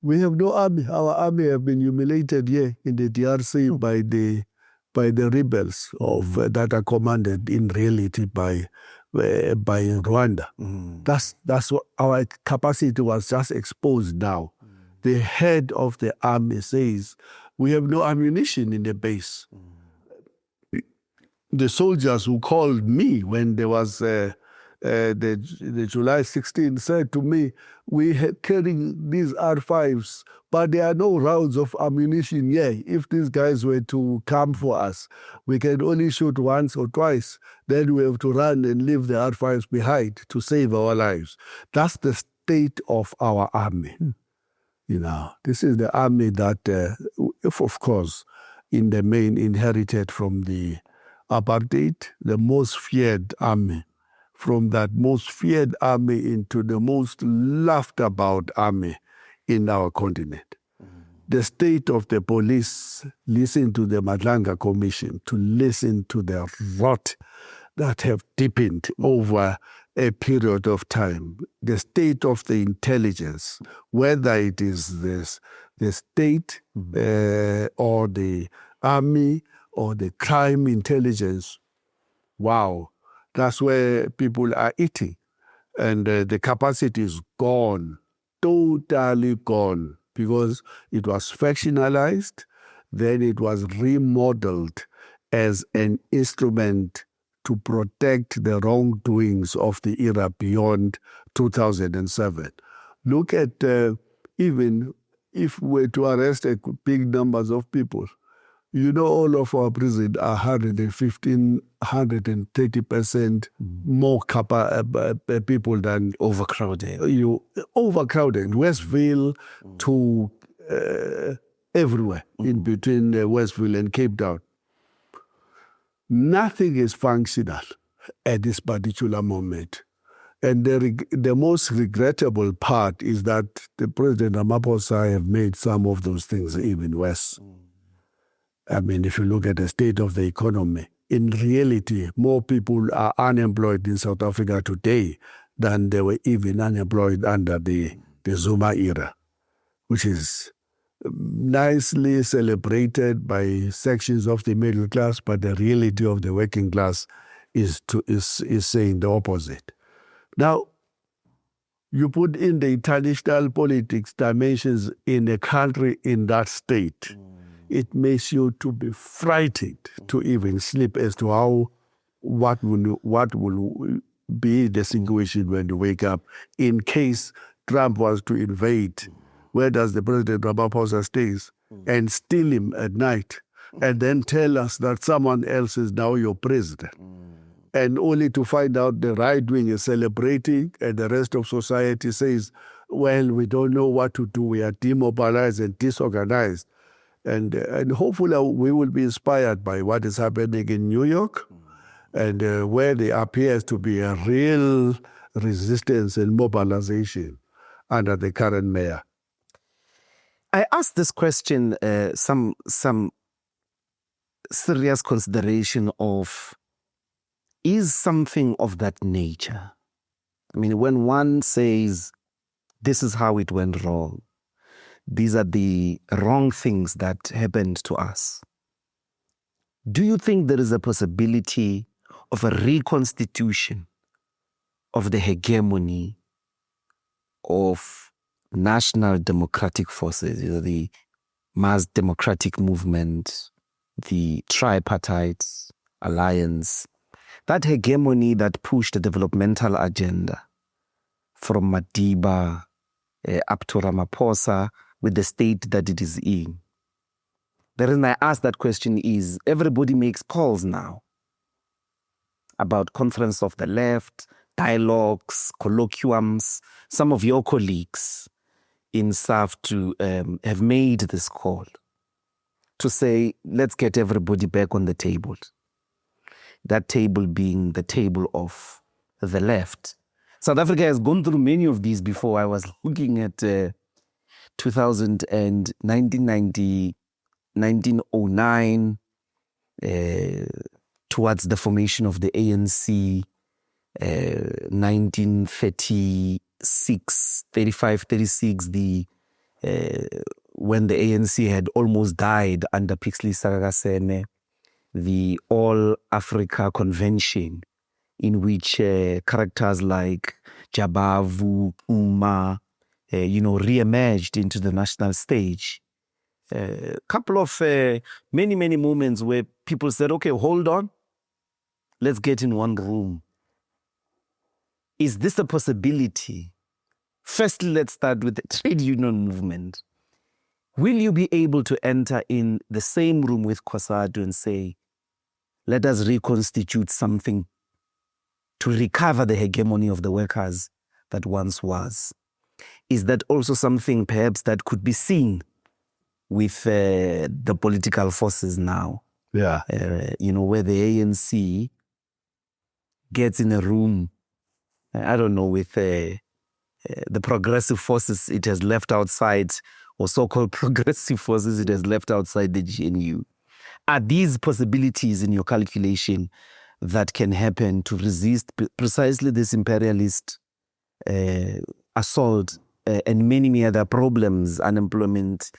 we have no army. Our army have been humiliated here in the DRC by the rebels that are commanded in reality by Rwanda. That's what our capacity was just exposed now. The head of the army says, we have no ammunition in the base. The soldiers who called me when there was the July 16 said to me, we had carrying these R5s, but there are no rounds of ammunition here. If these guys were to come for us, we can only shoot once or twice. Then we have to run and leave the R5s behind to save our lives. That's the state of our army. You know, this is the army that, of course, in the main inherited from the apartheid, the most feared army. From that most feared army into the most laughed about army in our continent. The state of the police, listen to the Madlanga Commission, to listen to the rot that have deepened over a period of time. The state of the intelligence, whether it is the state or the army or the crime intelligence, wow, that's where people are eating. And the capacity is gone, totally gone, because it was factionalized, then it was remodeled as an instrument to protect the wrongdoings of the era beyond 2007. Look at even if we were to arrest big numbers of people, you know, all of our prisons are 115, 130% more people than Overcrowded. Overcrowded. Westville to everywhere in between Westville and Cape Town. Nothing is functional at this particular moment. And the most regrettable part is that the President Ramaphosa have made some of those things even worse. I mean, if you look at the state of the economy, in reality, more people are unemployed in South Africa today than they were even unemployed under the Zuma era, which is nicely celebrated by sections of the middle class, but the reality of the working class is saying the opposite. Now, you put in the international politics dimensions in a country in that state, it makes you to be frightened to even sleep as to what will be the situation when you wake up in case Trump was to invade. Where does the President Ramaphosa stays and steal him at night and then tell us that someone else is now your president? And only to find out the right wing is celebrating and the rest of society says, well, we don't know what to do. We are demobilized and disorganized. And hopefully we will be inspired by what is happening in New York and where there appears to be a real resistance and mobilization under the current mayor. I asked this question some serious consideration of, is something of that nature? I mean, when one says, this is how it went wrong, these are the wrong things that happened to us, do you think there is a possibility of a reconstitution of the hegemony of national democratic forces, the mass democratic movement, the tripartite alliance, that hegemony that pushed the developmental agenda from Madiba up to Ramaphosa with the state that it is in? The reason I ask that question is everybody makes calls now about conference of the left, dialogues, colloquiums. Some of your colleagues in SAFTU have made this call to say, let's get everybody back on the table. That table being the table of the left. South Africa has gone through many of these before. I was looking at 1909, towards the formation of the ANC, 1936, 35, 36, when the ANC had almost died under Pixley Sakagasene, the All Africa Convention, in which characters like Jabavu, Uma, re-emerged into the national stage. A couple of many moments where people said, okay, hold on, let's get in one room. Is this a possibility? Firstly, let's start with the trade union movement. Will you be able to enter in the same room with COSATU and say, let us reconstitute something to recover the hegemony of the workers that once was? Is that also something perhaps that could be seen with the political forces now? Yeah. Where the ANC gets in a room, I don't know, with the progressive forces it has left outside, or so-called progressive forces it has left outside the GNU. Are these possibilities in your calculation that can happen to resist precisely this imperialist assault and many other problems, unemployment,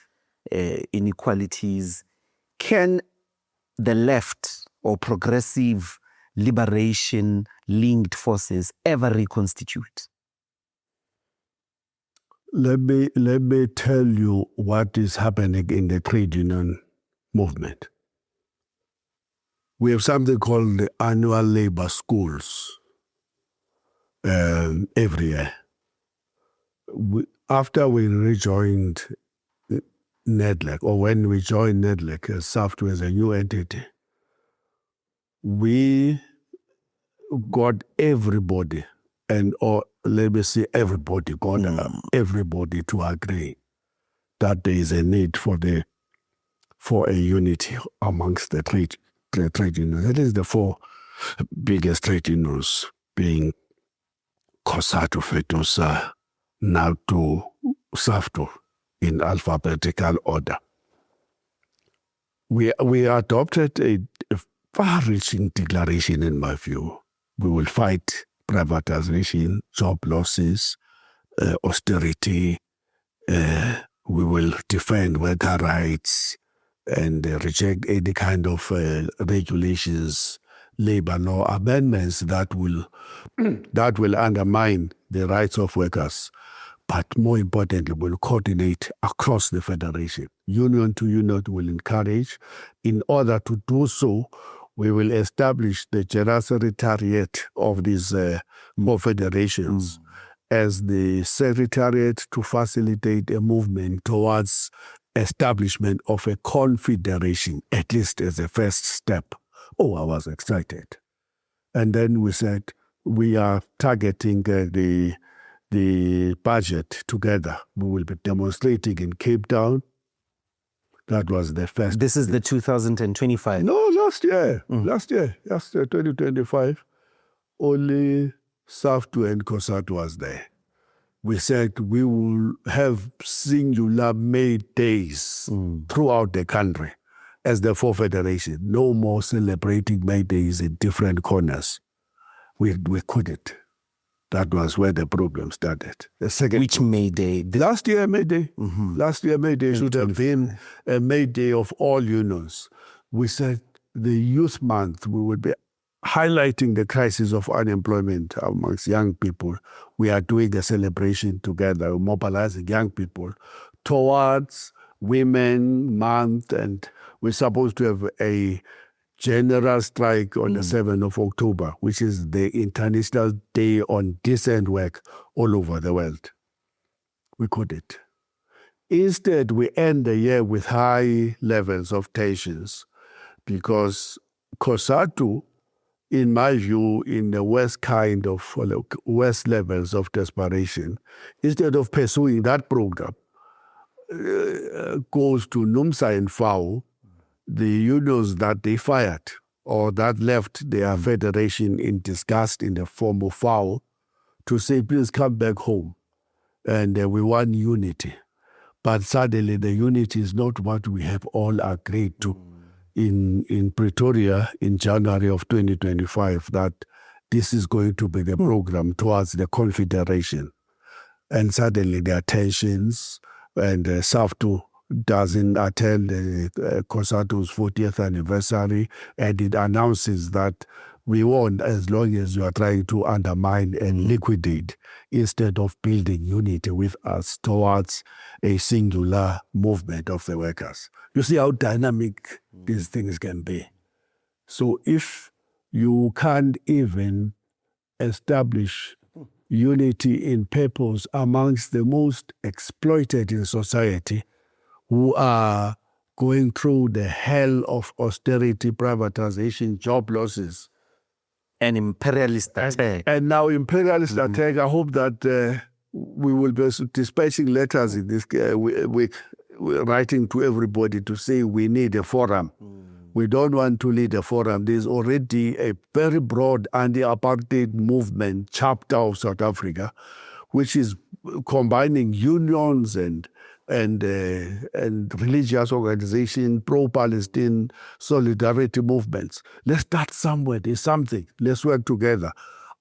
inequalities? Can the left or progressive liberation linked forces ever reconstitute? Let me tell you what is happening in the trade union movement. We have something called the annual labor schools every year. After we rejoined NEDLEC, or when we joined NEDLEC as SAFTU as a new entity, we got everybody, everybody to agree that there is a need for a unity amongst the trade unions. That is the four biggest trade unions, being COSATU, FETUSA, NALTU, SAFTU, in alphabetical order. We adopted a far-reaching declaration, in my view. We will fight privatization, job losses, austerity. We will defend worker rights and reject any kind of regulations, labor law amendments that will undermine the rights of workers. But more importantly, will coordinate across the federation. Union to union will encourage. In order to do so, we will establish the general secretariat of these confederations as the secretariat to facilitate a movement towards establishment of a confederation, at least as a first step. Oh, I was excited. And then we said, we are targeting the budget together. We will be demonstrating in Cape Town. That was the first. This is the 2025? No, last year, 2025. Only SAFTU and COSATU was there. We said we will have singular May days throughout the country as the four federation. No more celebrating May days in different corners. We couldn't. That was where the problem started. The second. Which May Day? Last year, May Day. Last year, May Day should have been a May Day of all unions. We said the Youth Month, we would be highlighting the crisis of unemployment amongst young people. We are doing a celebration together, mobilizing young people towards Women Month, and we're supposed to have a general strike on the 7th of October, which is the International Day on Decent Work all over the world. We couldn't. Instead, we end the year with high levels of tensions because COSATU in my view, in the worst kind of, worst levels of desperation, instead of pursuing that program, goes to NUMSA and FAO, the unions that they fired or that left their federation in disgust in the form of FAO to say, please come back home and we want unity. But suddenly the unity is not what we have all agreed to in Pretoria in January of 2025, that this is going to be the program towards the confederation. And suddenly there are tensions, and SAFTU doesn't attend COSATU's 40th anniversary, and it announces that we won as long as you are trying to undermine and liquidate instead of building unity with us towards a singular movement of the workers. You see how dynamic these things can be. So if you can't even establish unity in purpose amongst the most exploited in society, who are going through the hell of austerity, privatization, job losses, An imperialist attack. and now imperialist attack. I hope that we will be dispatching letters in this week, writing to everybody to say we need a forum. We don't want to lead a forum. There's already a very broad anti-apartheid movement chapter of South Africa, which is combining unions and religious organization, pro-Palestine solidarity movements. Let's start somewhere. There's something. Let's work together.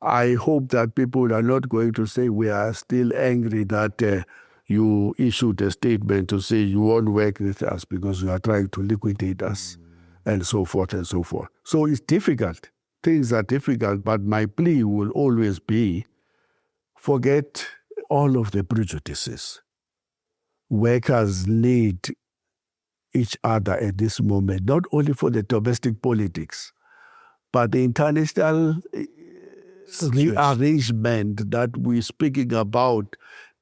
I hope that people are not going to say we are still angry that you issued a statement to say you won't work with us because you are trying to liquidate us, and so forth and so forth. So it's difficult. Things are difficult, but my plea will always be, forget all of the prejudices. Workers need each other at this moment, not only for the domestic politics, but the international rearrangement that we're speaking about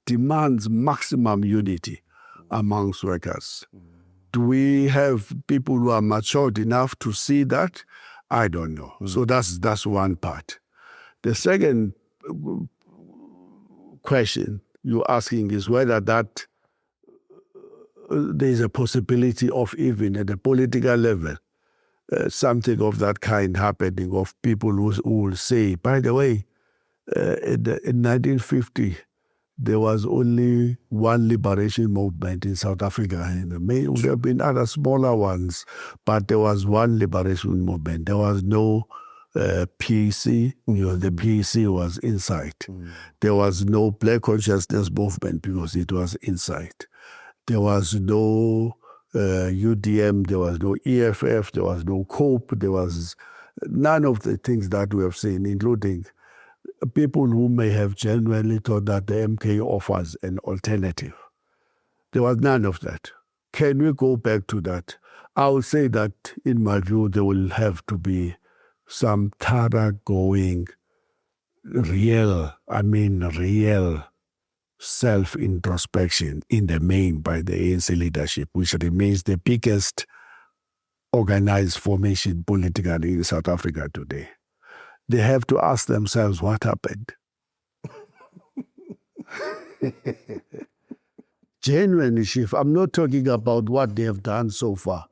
demands maximum unity amongst workers. Do we have people who are matured enough to see that? I don't know. So that's one part. The second question you're asking is whether that there's a possibility of, even at the political level, something of that kind happening, of people who will say, by the way, in 1950, there was only one liberation movement in South Africa. And there may have been other smaller ones, but there was one liberation movement. There was no PEC. The PEC was inside. There was no Black Consciousness movement because it was inside. There was no UDM, there was no EFF, there was no COPE, there was none of the things that we have seen, including people who may have genuinely thought that the MK offers an alternative. There was none of that. Can we go back to that? I would say that, in my view, there will have to be some thoroughgoing, real self-introspection in the main by the ANC leadership, which remains the biggest organized formation politically in South Africa today. They have to ask themselves what happened. Genuinely, Chief, I'm not talking about what they have done so far,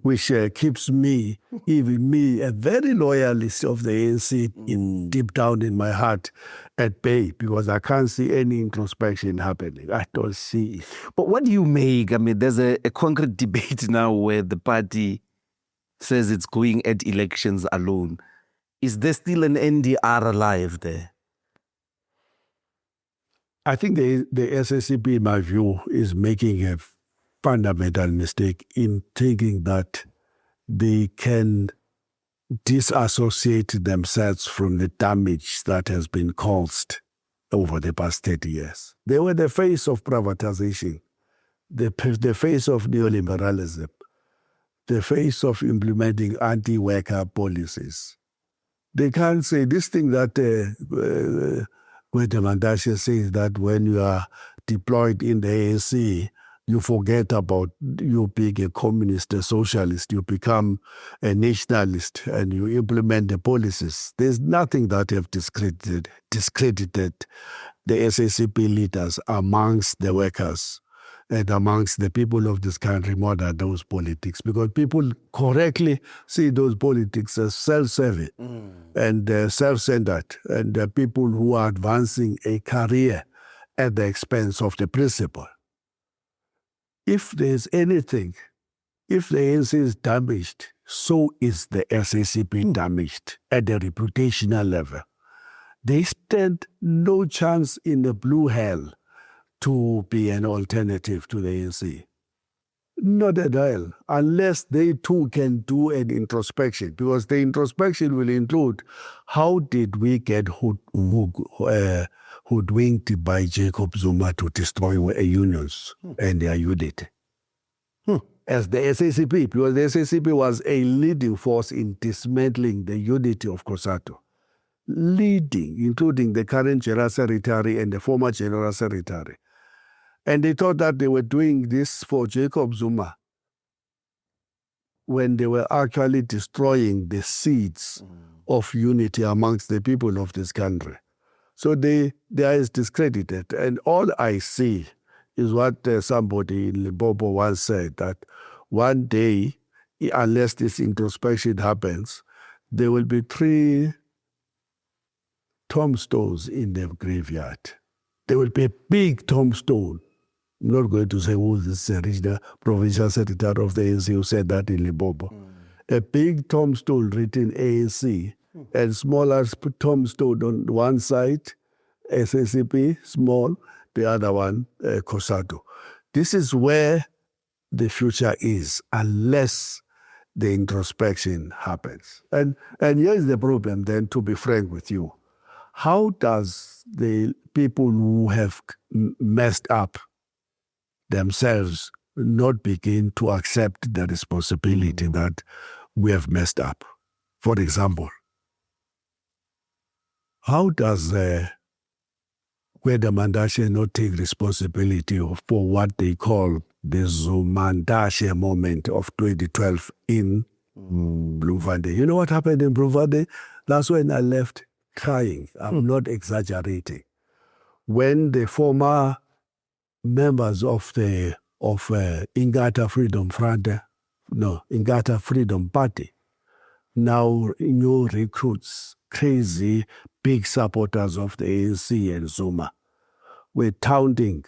which keeps me, even me, a very loyalist of the ANC deep down in my heart, at bay, because I can't see any introspection happening. I don't see it. But what do you make? I mean, there's a concrete debate now where the party says it's going at elections alone. Is there still an NDR alive there? I think the SACP, in my view, is making a fundamental mistake in thinking that they can disassociate themselves from the damage that has been caused over the past 30 years. They were the face of privatization, the face of neoliberalism, the face of implementing anti-worker policies. They can't say this thing that Gwede Mantashe says, that when you are deployed in the ANC, you forget about you being a communist, a socialist. You become a nationalist and you implement the policies. There's nothing that have discredited the SACP leaders amongst the workers and amongst the people of this country more than those politics, because people correctly see those politics as self-serving and self-centered, and people who are advancing a career at the expense of the principle. If there's anything, if the ANC is damaged, so is the SACP damaged at the reputational level. They stand no chance in the blue hell to be an alternative to the ANC. Not at all, unless they too can do an introspection, because the introspection will include how did we get hoodwinked by Jacob Zuma to destroy unions and their unity. As the SACP, because the SACP was a leading force in dismantling the unity of COSATU. Leading, including the current General Secretary and the former General Secretary. And they thought that they were doing this for Jacob Zuma when they were actually destroying the seeds of unity amongst the people of this country. So they are discredited. And all I see is what somebody in Limpopo once said, that one day, unless this introspection happens, there will be 3 tombstones in the graveyard. There will be a big tombstone. I'm not going to say who this regional provincial secretary of the ANC who said that in Limpopo. A big tombstone written ANC and smaller tombstone on one side, SACP, small, the other one, COSATU. This is where the future is, unless the introspection happens. And here is the problem then, to be frank with you. How does the people who have messed up themselves not begin to accept the responsibility that we have messed up? For example, how does Gwede Mantashe not take responsibility for what they call the Zumantashe moment of 2012 in Bloemfontein? You know what happened in Bloemfontein? That's when I left crying. I'm not exaggerating. When the former members of Ingata Freedom Front, Ingata Freedom Party, now new recruits, crazy big supporters of the ANC and Zuma, were taunting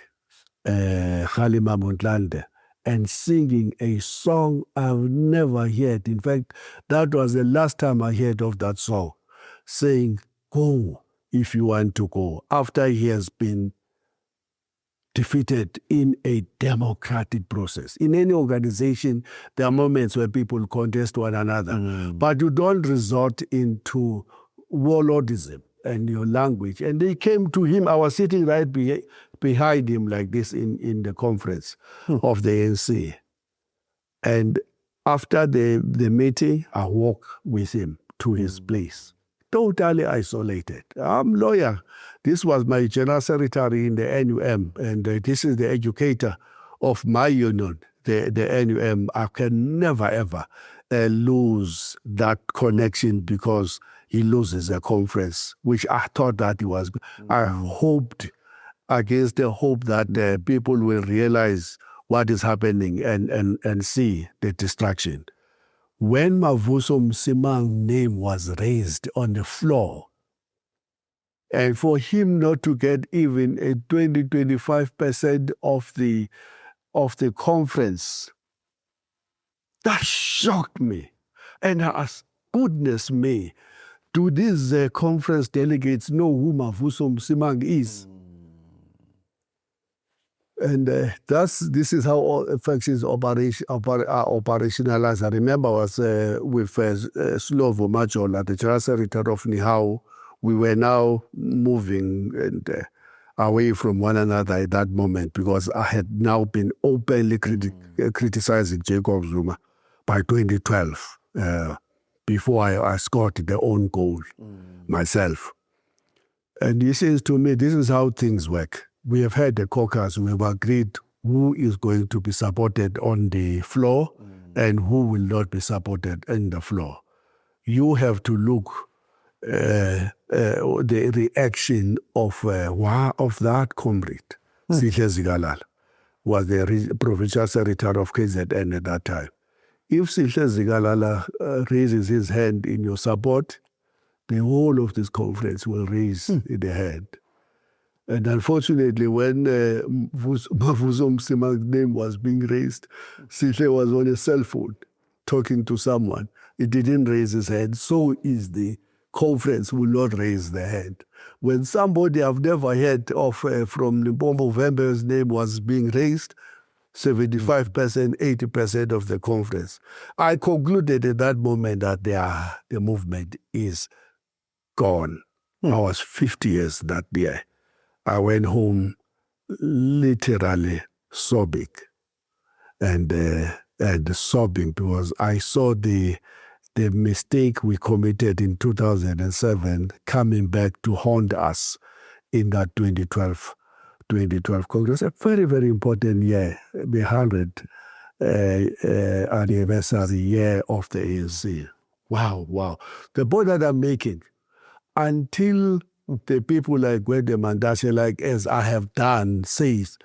Kgalema Motlanthe and singing a song I've never heard. In fact, that was the last time I heard of that song, saying, "Go if you want to go," after he has been defeated in a democratic process. In any organization, there are moments where people contest one another, but you don't resort into warlordism and your language. And they came to him. I was sitting right behind him like this in the conference of the ANC. And after the meeting, I walked with him to his place. Totally isolated. I'm a lawyer. This was my general secretary in the NUM, and this is the educator of my union, the NUM. I can never, ever lose that connection because he loses a conference, which I thought that he was. I hoped, against the hope that people will realize what is happening and see the distraction. When Mavuso Msimang's name was raised on the floor, and for him not to get even a 20-25% of the conference, that shocked me. And I asked, goodness me, do these conference delegates know who Mavuso Msimang is? And this is how all factions are operationalized. I remember I was with Slovo Majola, the General Secretary of NIHAO. We were now moving away from one another at that moment because I had now been openly criticizing Jacob Zuma by 2012, before I scored the own goal myself. And he says to me, this is how things work. We have had the caucus, we have agreed who is going to be supported on the floor and who will not be supported in the floor. You have to look the reaction of that comrade, Sihle Zikalala, was the provincial secretary of KZN at that time. If Sihle Zikalala raises his hand in your support, the whole of this conference will raise their hand. And unfortunately, when Mavuso Msima's name was being raised, Sihle was on a cell phone talking to someone. He didn't raise his hand. So is the conference will not raise their hand. When somebody I've never heard of from Limpopo Vembe's name was being raised, 75%, 80% of the conference, I concluded at that moment that the movement is gone. I was 50 years that year. I went home literally sobbing and sobbing because I saw the mistake we committed in 2007 coming back to haunt us in that 2012 Congress. A very, very important year, the 100th anniversary year of the ANC. Wow. The point that I'm making, until the people like Gwede Mantashe, like as I have done, says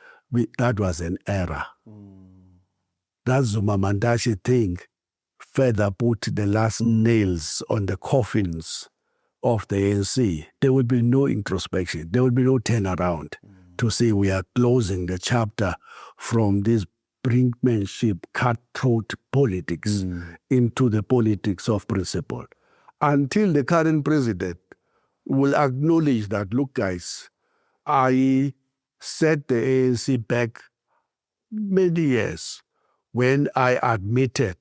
that was an error. That Zuma Mantashe thing further put the last nails on the coffins of the ANC. There will be no introspection. There will be no turnaround to say we are closing the chapter from this brinkmanship, cutthroat politics into the politics of principle. Until the current president will acknowledge that, look guys, I set the ANC back many years when I admitted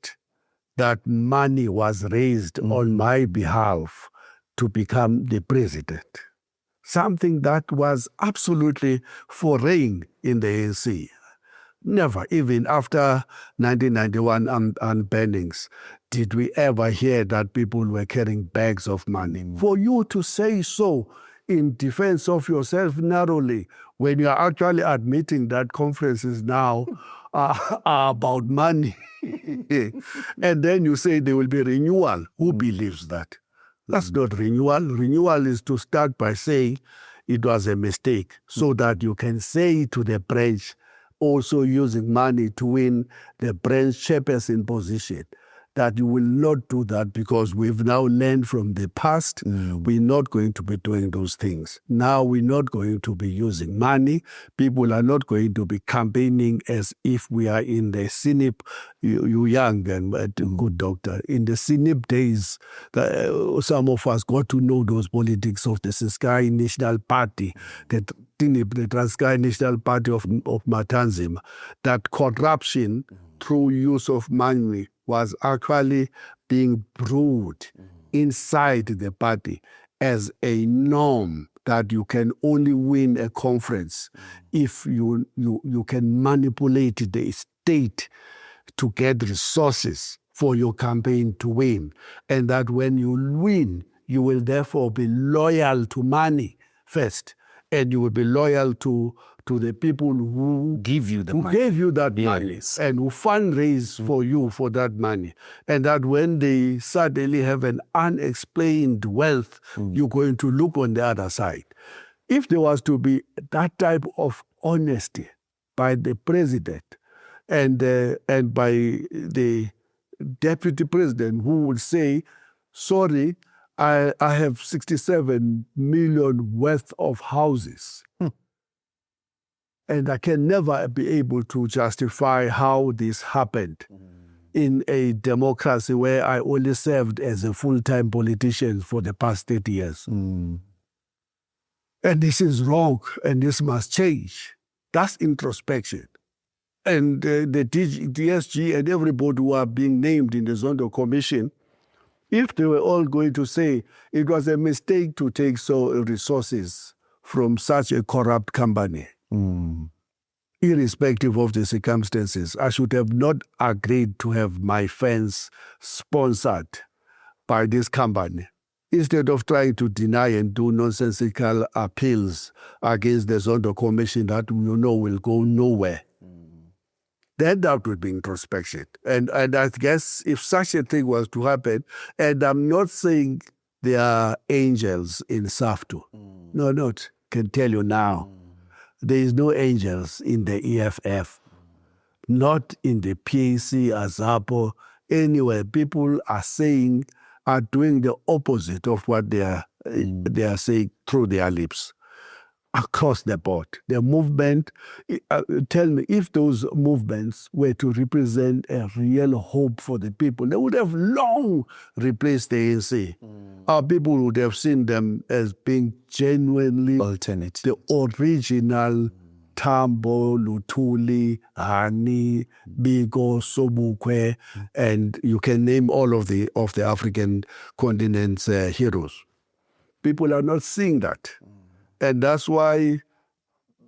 that money was raised on my behalf to become the president. Something that was absolutely foreign in the ANC. Never, even after 1991 unbannings, did we ever hear that people were carrying bags of money. For you to say so in defense of yourself narrowly, when you are actually admitting that conferences now are about money, and then you say there will be renewal, who believes that? That's not renewal. Renewal is to start by saying it was a mistake so that you can say to the branch, also using money to win the branch chairperson position, that you will not do that because we've now learned from the past. We're not going to be doing those things. Now we're not going to be using money. People are not going to be campaigning as if we are in the CNIP, you young and good doctor, in the CNIP days, some of us got to know those politics of the Siskai National Party, the Transkei National Party of Matanzima, that corruption through use of money was actually being brewed inside the party as a norm that you can only win a conference if you can manipulate the state to get resources for your campaign to win. And that when you win, you will therefore be loyal to money first. And you will be loyal to the people who Give you the who money. gave you that money Yes. and who fundraise for you for that money. And that when they suddenly have an unexplained wealth, you're going to look on the other side. If there was to be that type of honesty by the president and by the deputy president who would say, sorry, I have 67 million worth of houses. And I can never be able to justify how this happened in a democracy where I only served as a full-time politician for the past 30 years. And this is wrong, and this must change. That's introspection. And the DSG and everybody who are being named in the Zondo Commission, if they were all going to say it was a mistake to take so resources from such a corrupt company, irrespective of the circumstances, I should have not agreed to have my fence sponsored by this company. Instead of trying to deny and do nonsensical appeals against the Zondo Commission that will go nowhere. then that would be introspection. And I guess if such a thing was to happen, and I'm not saying there are angels in SAFTU. No, not. Can tell you now. There is no angels in the EFF, not in the PAC, AZAPO, anywhere. People are doing the opposite of what they are saying through their lips. Across the board. The movement, tell me, if those movements were to represent a real hope for the people, they would have long replaced the ANC. Our people would have seen them as being genuinely alternate, the original Tambo, Lutuli, Hani, Bigo, Sobukwe, and you can name all of the African continent's heroes. People are not seeing that. And that's why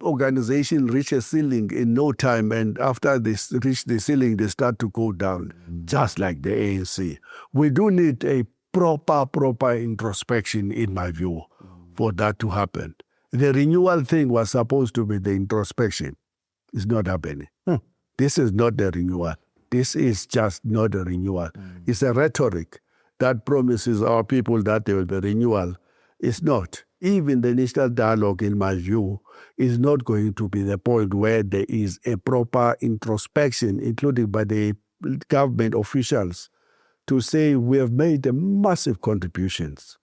organization reach a ceiling in no time, and after they reach the ceiling, they start to go down, just like the ANC. We do need a proper introspection, in my view, for that to happen. The renewal thing was supposed to be the introspection. It's not happening. This is not the renewal. This is just not a renewal. It's a rhetoric that promises our people that there will be renewal. It's not. Even the national dialogue, in my view, is not going to be the point where there is a proper introspection, including by the government officials, to say we have made massive contributions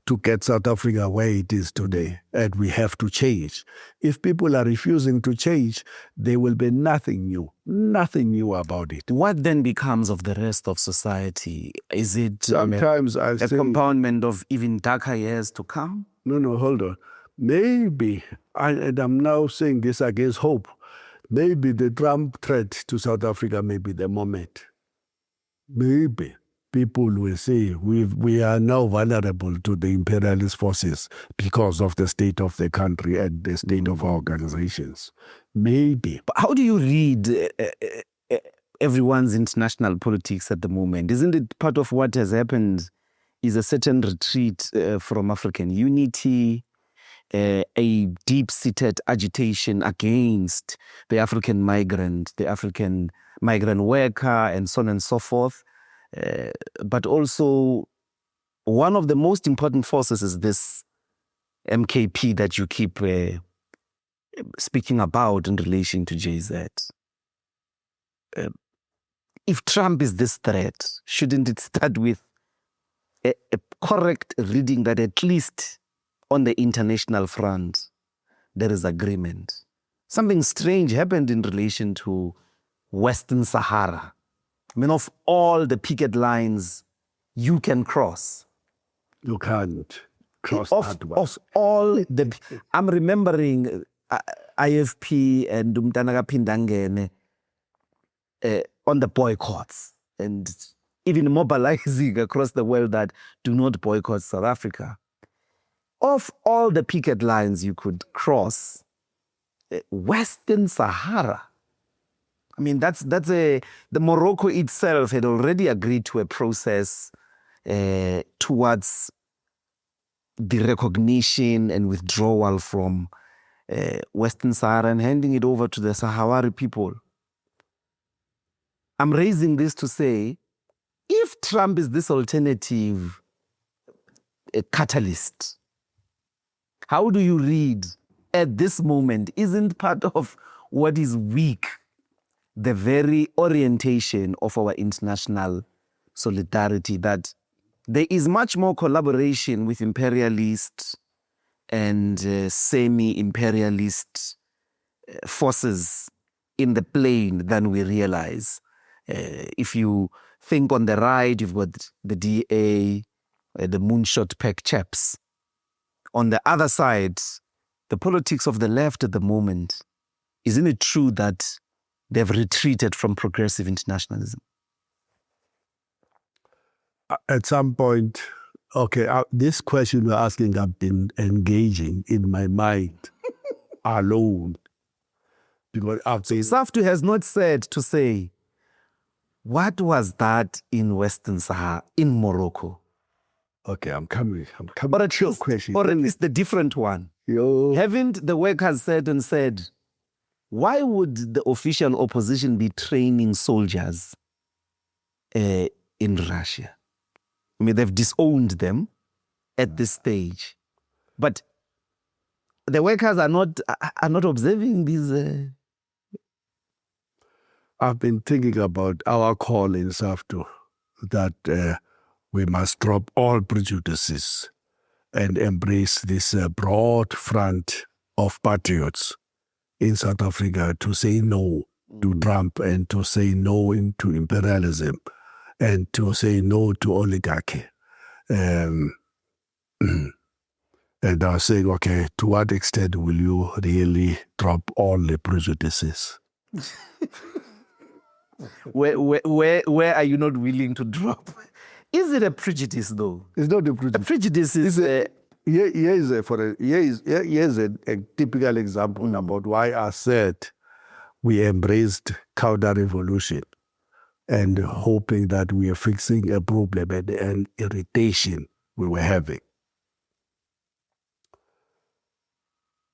to get South Africa where it is today, and we have to change. If people are refusing to change, there will be nothing new about it. What then becomes of the rest of society? Is it sometimes a compoundment of even darker years to come? No, hold on. Maybe, and I'm now saying this against hope, maybe the Trump threat to South Africa may be the moment. Maybe people will say we are now vulnerable to the imperialist forces because of the state of the country and the state of our organizations. Maybe. But how do you read everyone's international politics at the moment? Isn't it part of what has happened is a certain retreat from African unity, a deep-seated agitation against the African migrant, the African migrant worker, and so on and so forth. But also, one of the most important forces is this MKP that you keep speaking about in relation to JZ. If Trump is this threat, shouldn't it start with a correct reading that at least on the international front, there is agreement? Something strange happened in relation to Western Sahara. I mean, of all the picket lines you can cross, you can't cross that one. Of all the, I'm remembering IFP and Umtanaga Pindangene on the boycotts and even mobilizing across the world that do not boycott South Africa. Of all the picket lines you could cross, Western Sahara, I mean, the Morocco itself had already agreed to a process towards the recognition and withdrawal from Western Sahara and handing it over to the Sahrawi people. I'm raising this to say, if Trump is this alternative catalyst, how do you read at this moment? Isn't part of what is weak the very orientation of our international solidarity, that there is much more collaboration with imperialist and semi-imperialist forces in the plain than we realize? If you think on the right, you've got the DA, the moonshot pack chaps. On the other side, the politics of the left at the moment, isn't it true that they've retreated from progressive internationalism? At some point, okay, this question you're asking, I've been engaging in my mind alone. Because SAFTU has not said to say, what was that in Western Sahara, in Morocco? Okay, I'm coming. Or at least the different one. Haven't the workers said, why would the official opposition be training soldiers in Russia? I mean, they've disowned them at this stage, but the workers are not observing these. I've been thinking about our call in SAFTU that we must drop all prejudices and embrace this broad front of patriots in South Africa to say no to Trump and to say no to imperialism and to say no to oligarchy. And I was saying, okay, to what extent will you really drop all the prejudices? Where are you not willing to drop? Is it a prejudice, though? It's not a prejudice. A prejudice is... Here's a typical example about why I said we embraced counter-revolution and hoping that we are fixing a problem and an irritation we were having.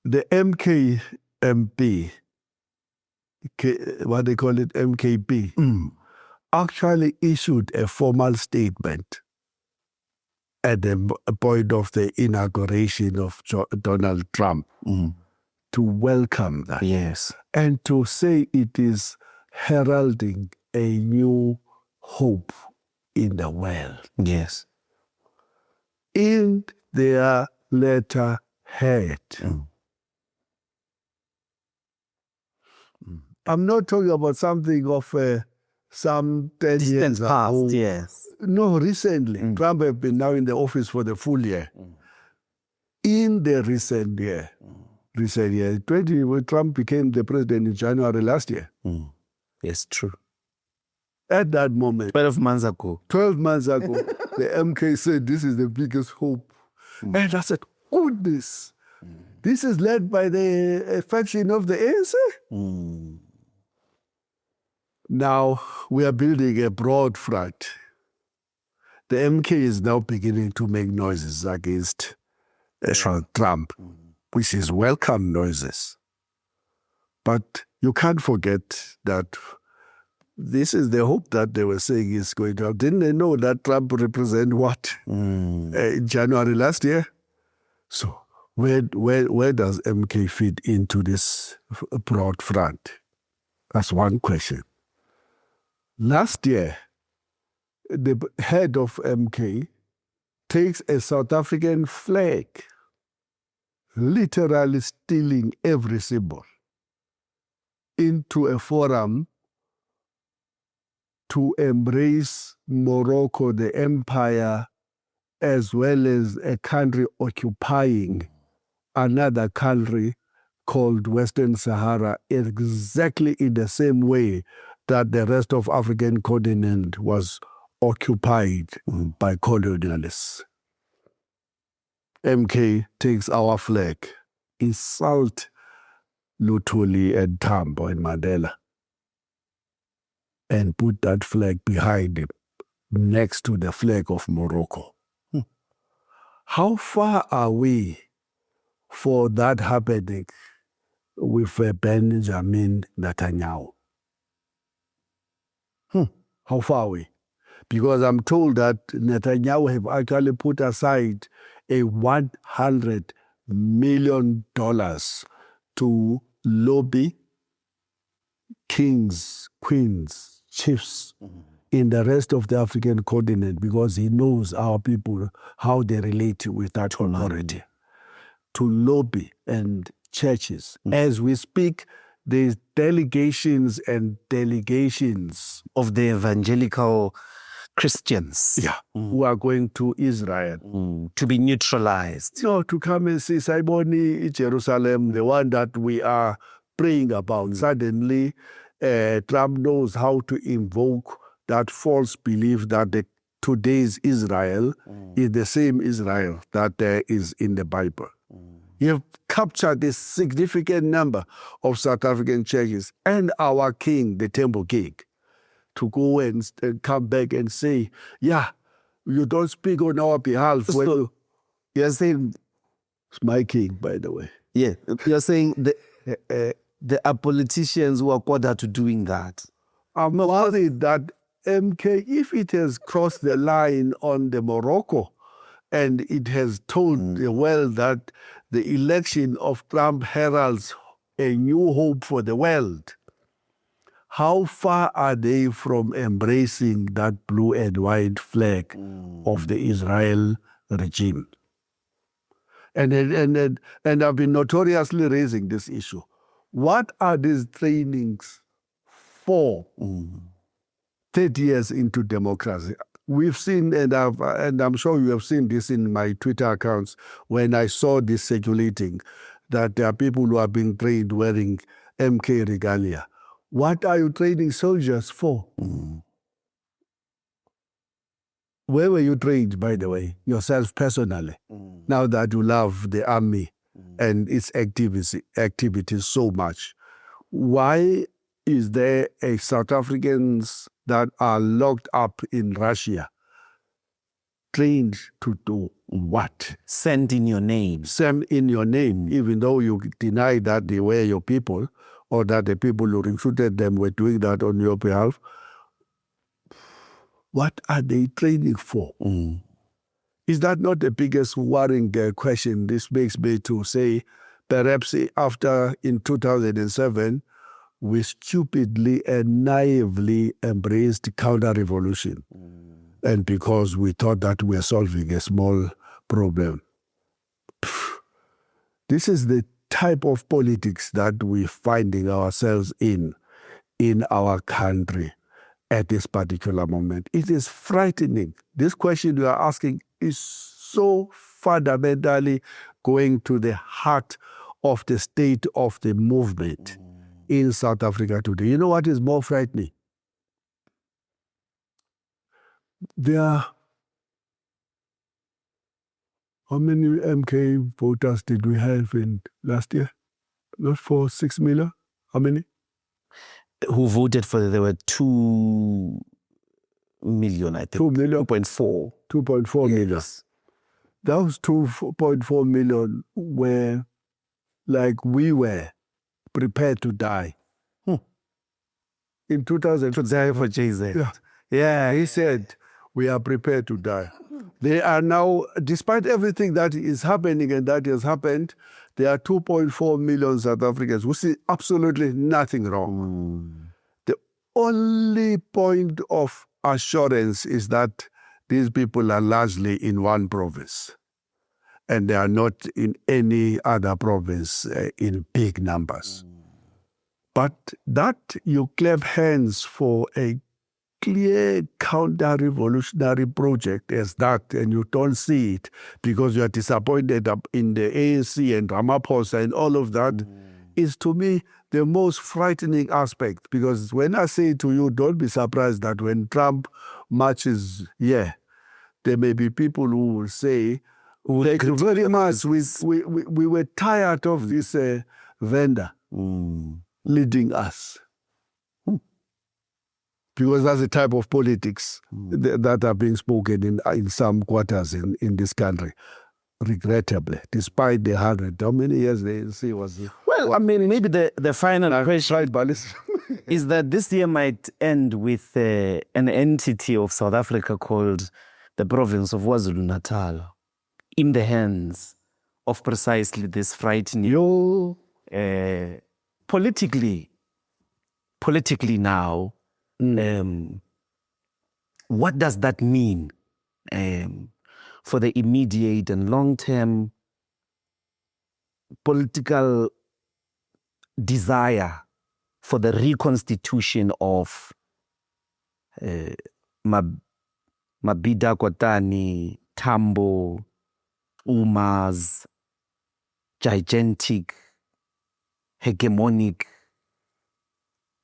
The MKMP, what they call it, MKP, actually issued a formal statement at the point of the inauguration of Donald Trump to welcome that. Yes. And to say it is heralding a new hope in the world. Yes. In their letterhead. I'm not talking about something of some 10 years past, ago. yes. No, recently. Trump has been now in the office for the full year. In the recent year, when Trump became the president in January last year. Yes, true. At that moment, 12 months ago, the MK said, this is the biggest hope. And I said, goodness, this is led by the faction of the ANC? Now, we are building a broad front. The MK is now beginning to make noises against Trump, which is welcome noises. But you can't forget that this is the hope that they were saying is going to happen. Didn't they know that Trump represent what? In January last year? So where does MK fit into this broad front? That's one question. Last year, the head of MK takes a South African flag, literally stealing every symbol, into a forum to embrace Morocco, the empire, as well as a country occupying another country called Western Sahara, exactly in the same way that the rest of African continent was occupied by colonialists. MK takes our flag, insult Lutuli and Tambo and Mandela, and put that flag behind him, next to the flag of Morocco. How far are we for that happening with Benjamin Netanyahu? How far are we? Because I'm told that Netanyahu have actually put aside a $100 million to lobby kings, queens, chiefs in the rest of the African continent, because he knows our people, how they relate with that authority. To lobby and churches. As we speak, there's delegations and delegations of the evangelical Christians. Who are going to Israel. To be neutralized. No, to come and see Simoni, Jerusalem, the one that we are praying about. Suddenly, Trump knows how to invoke that false belief that today's Israel is the same Israel that is in the Bible. He have captured a significant number of South African churches and our king, the Temple King, to go and come back and say, you don't speak on our behalf. So you're saying... It's my king, by the way. Yeah, you're saying there are politicians who are quarter to doing that. I'm worried that MK, if it has crossed the line on the Morocco and it has told the world that the election of Trump heralds a new hope for the world, how far are they from embracing that blue and white flag of the Israel regime? And I've been notoriously raising this issue. What are these trainings for 30 years into democracy? We've seen, and I'm sure you have seen this in my Twitter accounts, when I saw this circulating, that there are people who are being trained wearing MK regalia. What are you training soldiers for? Where were you trained, by the way, yourself personally, now that you love the army and its activities so much? Why is there a South Africans that are locked up in Russia trained to do what? Sent in your name. Sent in your name, even though you deny that they were your people or that the people who recruited them were doing that on your behalf. What are they training for? Is that not the biggest worrying question? This makes me to say, perhaps after in 2007, we stupidly and naively embraced counter-revolution. And because we thought that we were solving a small problem. This is the type of politics that we're finding ourselves in our country at this particular moment. It is frightening. This question you are asking is so fundamentally going to the heart of the state of the movement in South Africa today. You know what is more frightening? How many MK voters did we have in last year? Not for 6 million? How many? Who voted for there were 2 million, I think. 2 million? 2.4. 2.4 million. Those 2.4 million were like we were prepared to die. In 2000. To die for Jesus. Yeah, he said, we are prepared to die. They are now, despite everything that is happening and that has happened, there are 2.4 million South Africans who see absolutely nothing wrong. The only point of assurance is that these people are largely in one province and they are not in any other province in big numbers. But that you clap hands for a clear counter-revolutionary project as that, and you don't see it because you are disappointed in the ANC and Ramaphosa and all of that, is to me the most frightening aspect. Because when I say to you, don't be surprised that when Trump marches here, there may be people who will say, thank you very much, we were tired of this vendor leading us. Because that's the type of politics that are being spoken in some quarters in this country, regrettably, despite the 100. How many years the ANC was? Well, I mean, maybe the final question is that this year might end with an entity of South Africa called the province of KwaZulu-Natal in the hands of precisely this frightening... Politically now, what does that mean for the immediate and long-term political desire for the reconstitution of Mabida Kotane, Tambo, Uma's gigantic, hegemonic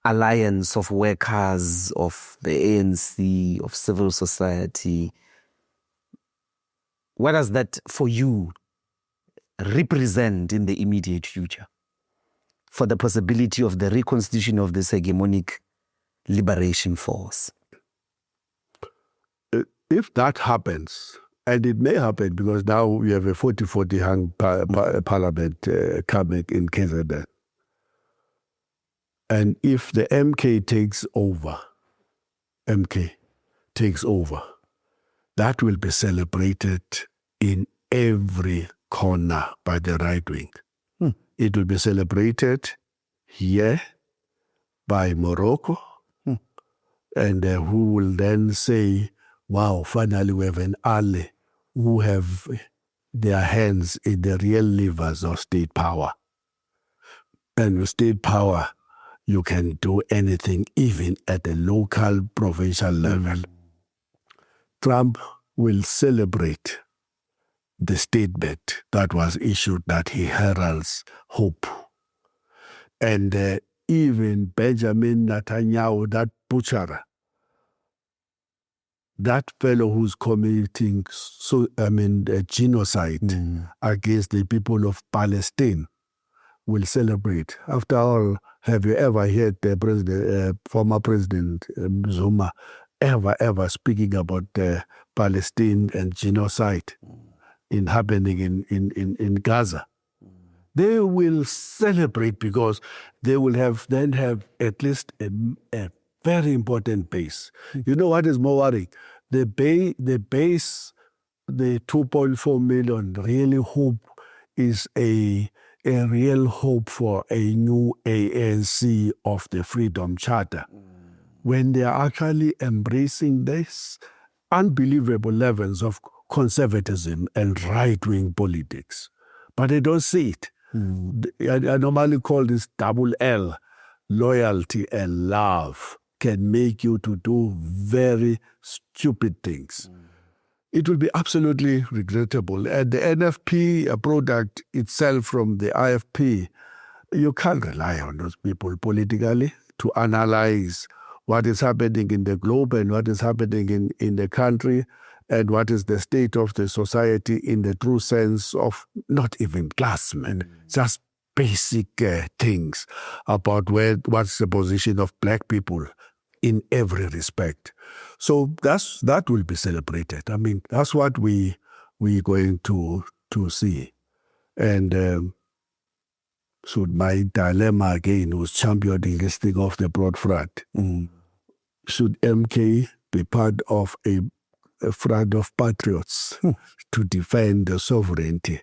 alliance of workers, of the ANC, of civil society? What does that, for you, represent in the immediate future for the possibility of the reconstitution of this hegemonic liberation force? If that happens, and it may happen because now we have a 40-40 hung parliament coming in KZN, And if the MK takes over, that will be celebrated in every corner by the right wing. It will be celebrated here by Morocco, and who will then say, wow, finally we have an ally who have their hands in the real levers of state power. And with state power, you can do anything, even at the local, provincial level. Trump will celebrate the statement that was issued that he heralds hope. And even Benjamin Netanyahu, that butcher, that fellow who's committing genocide against the people of Palestine, will celebrate. After all, have you ever heard the former president Zuma ever speaking about Palestine and genocide happening in Gaza? They will celebrate because they will have at least a very important base. You know what is more worrying? The base, the 2.4 million, really hope is a real hope for a new ANC of the Freedom Charter. When they are actually embracing this unbelievable levels of conservatism and right-wing politics. But they don't see it. I normally call this double L. Loyalty and love can make you to do very stupid things. It will be absolutely regrettable. And the NFP, a product itself from the IFP, you can't rely on those people politically to analyze what is happening in the globe and what is happening in the country and what is the state of the society in the true sense of not even classmen, just basic things about what's the position of black people in every respect. So that will be celebrated. I mean, that's what we're going to see. And so my dilemma again was championing this thing off the broad front. Should MK be part of a front of patriots to defend the sovereignty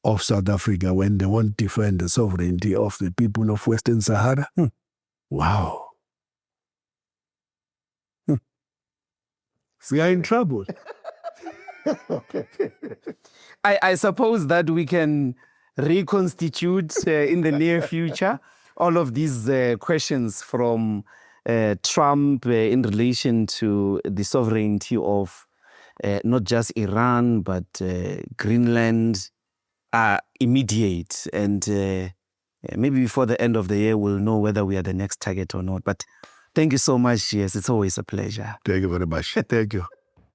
of South Africa when they won't defend the sovereignty of the people of Western Sahara? Wow. We are in trouble. I suppose that we can reconstitute in the near future all of these questions from Trump in relation to the sovereignty of not just Iran, but Greenland are immediate. And maybe before the end of the year, we'll know whether we are the next target or not. But thank you so much. Yes, it's always a pleasure. Thank you very much. Thank you.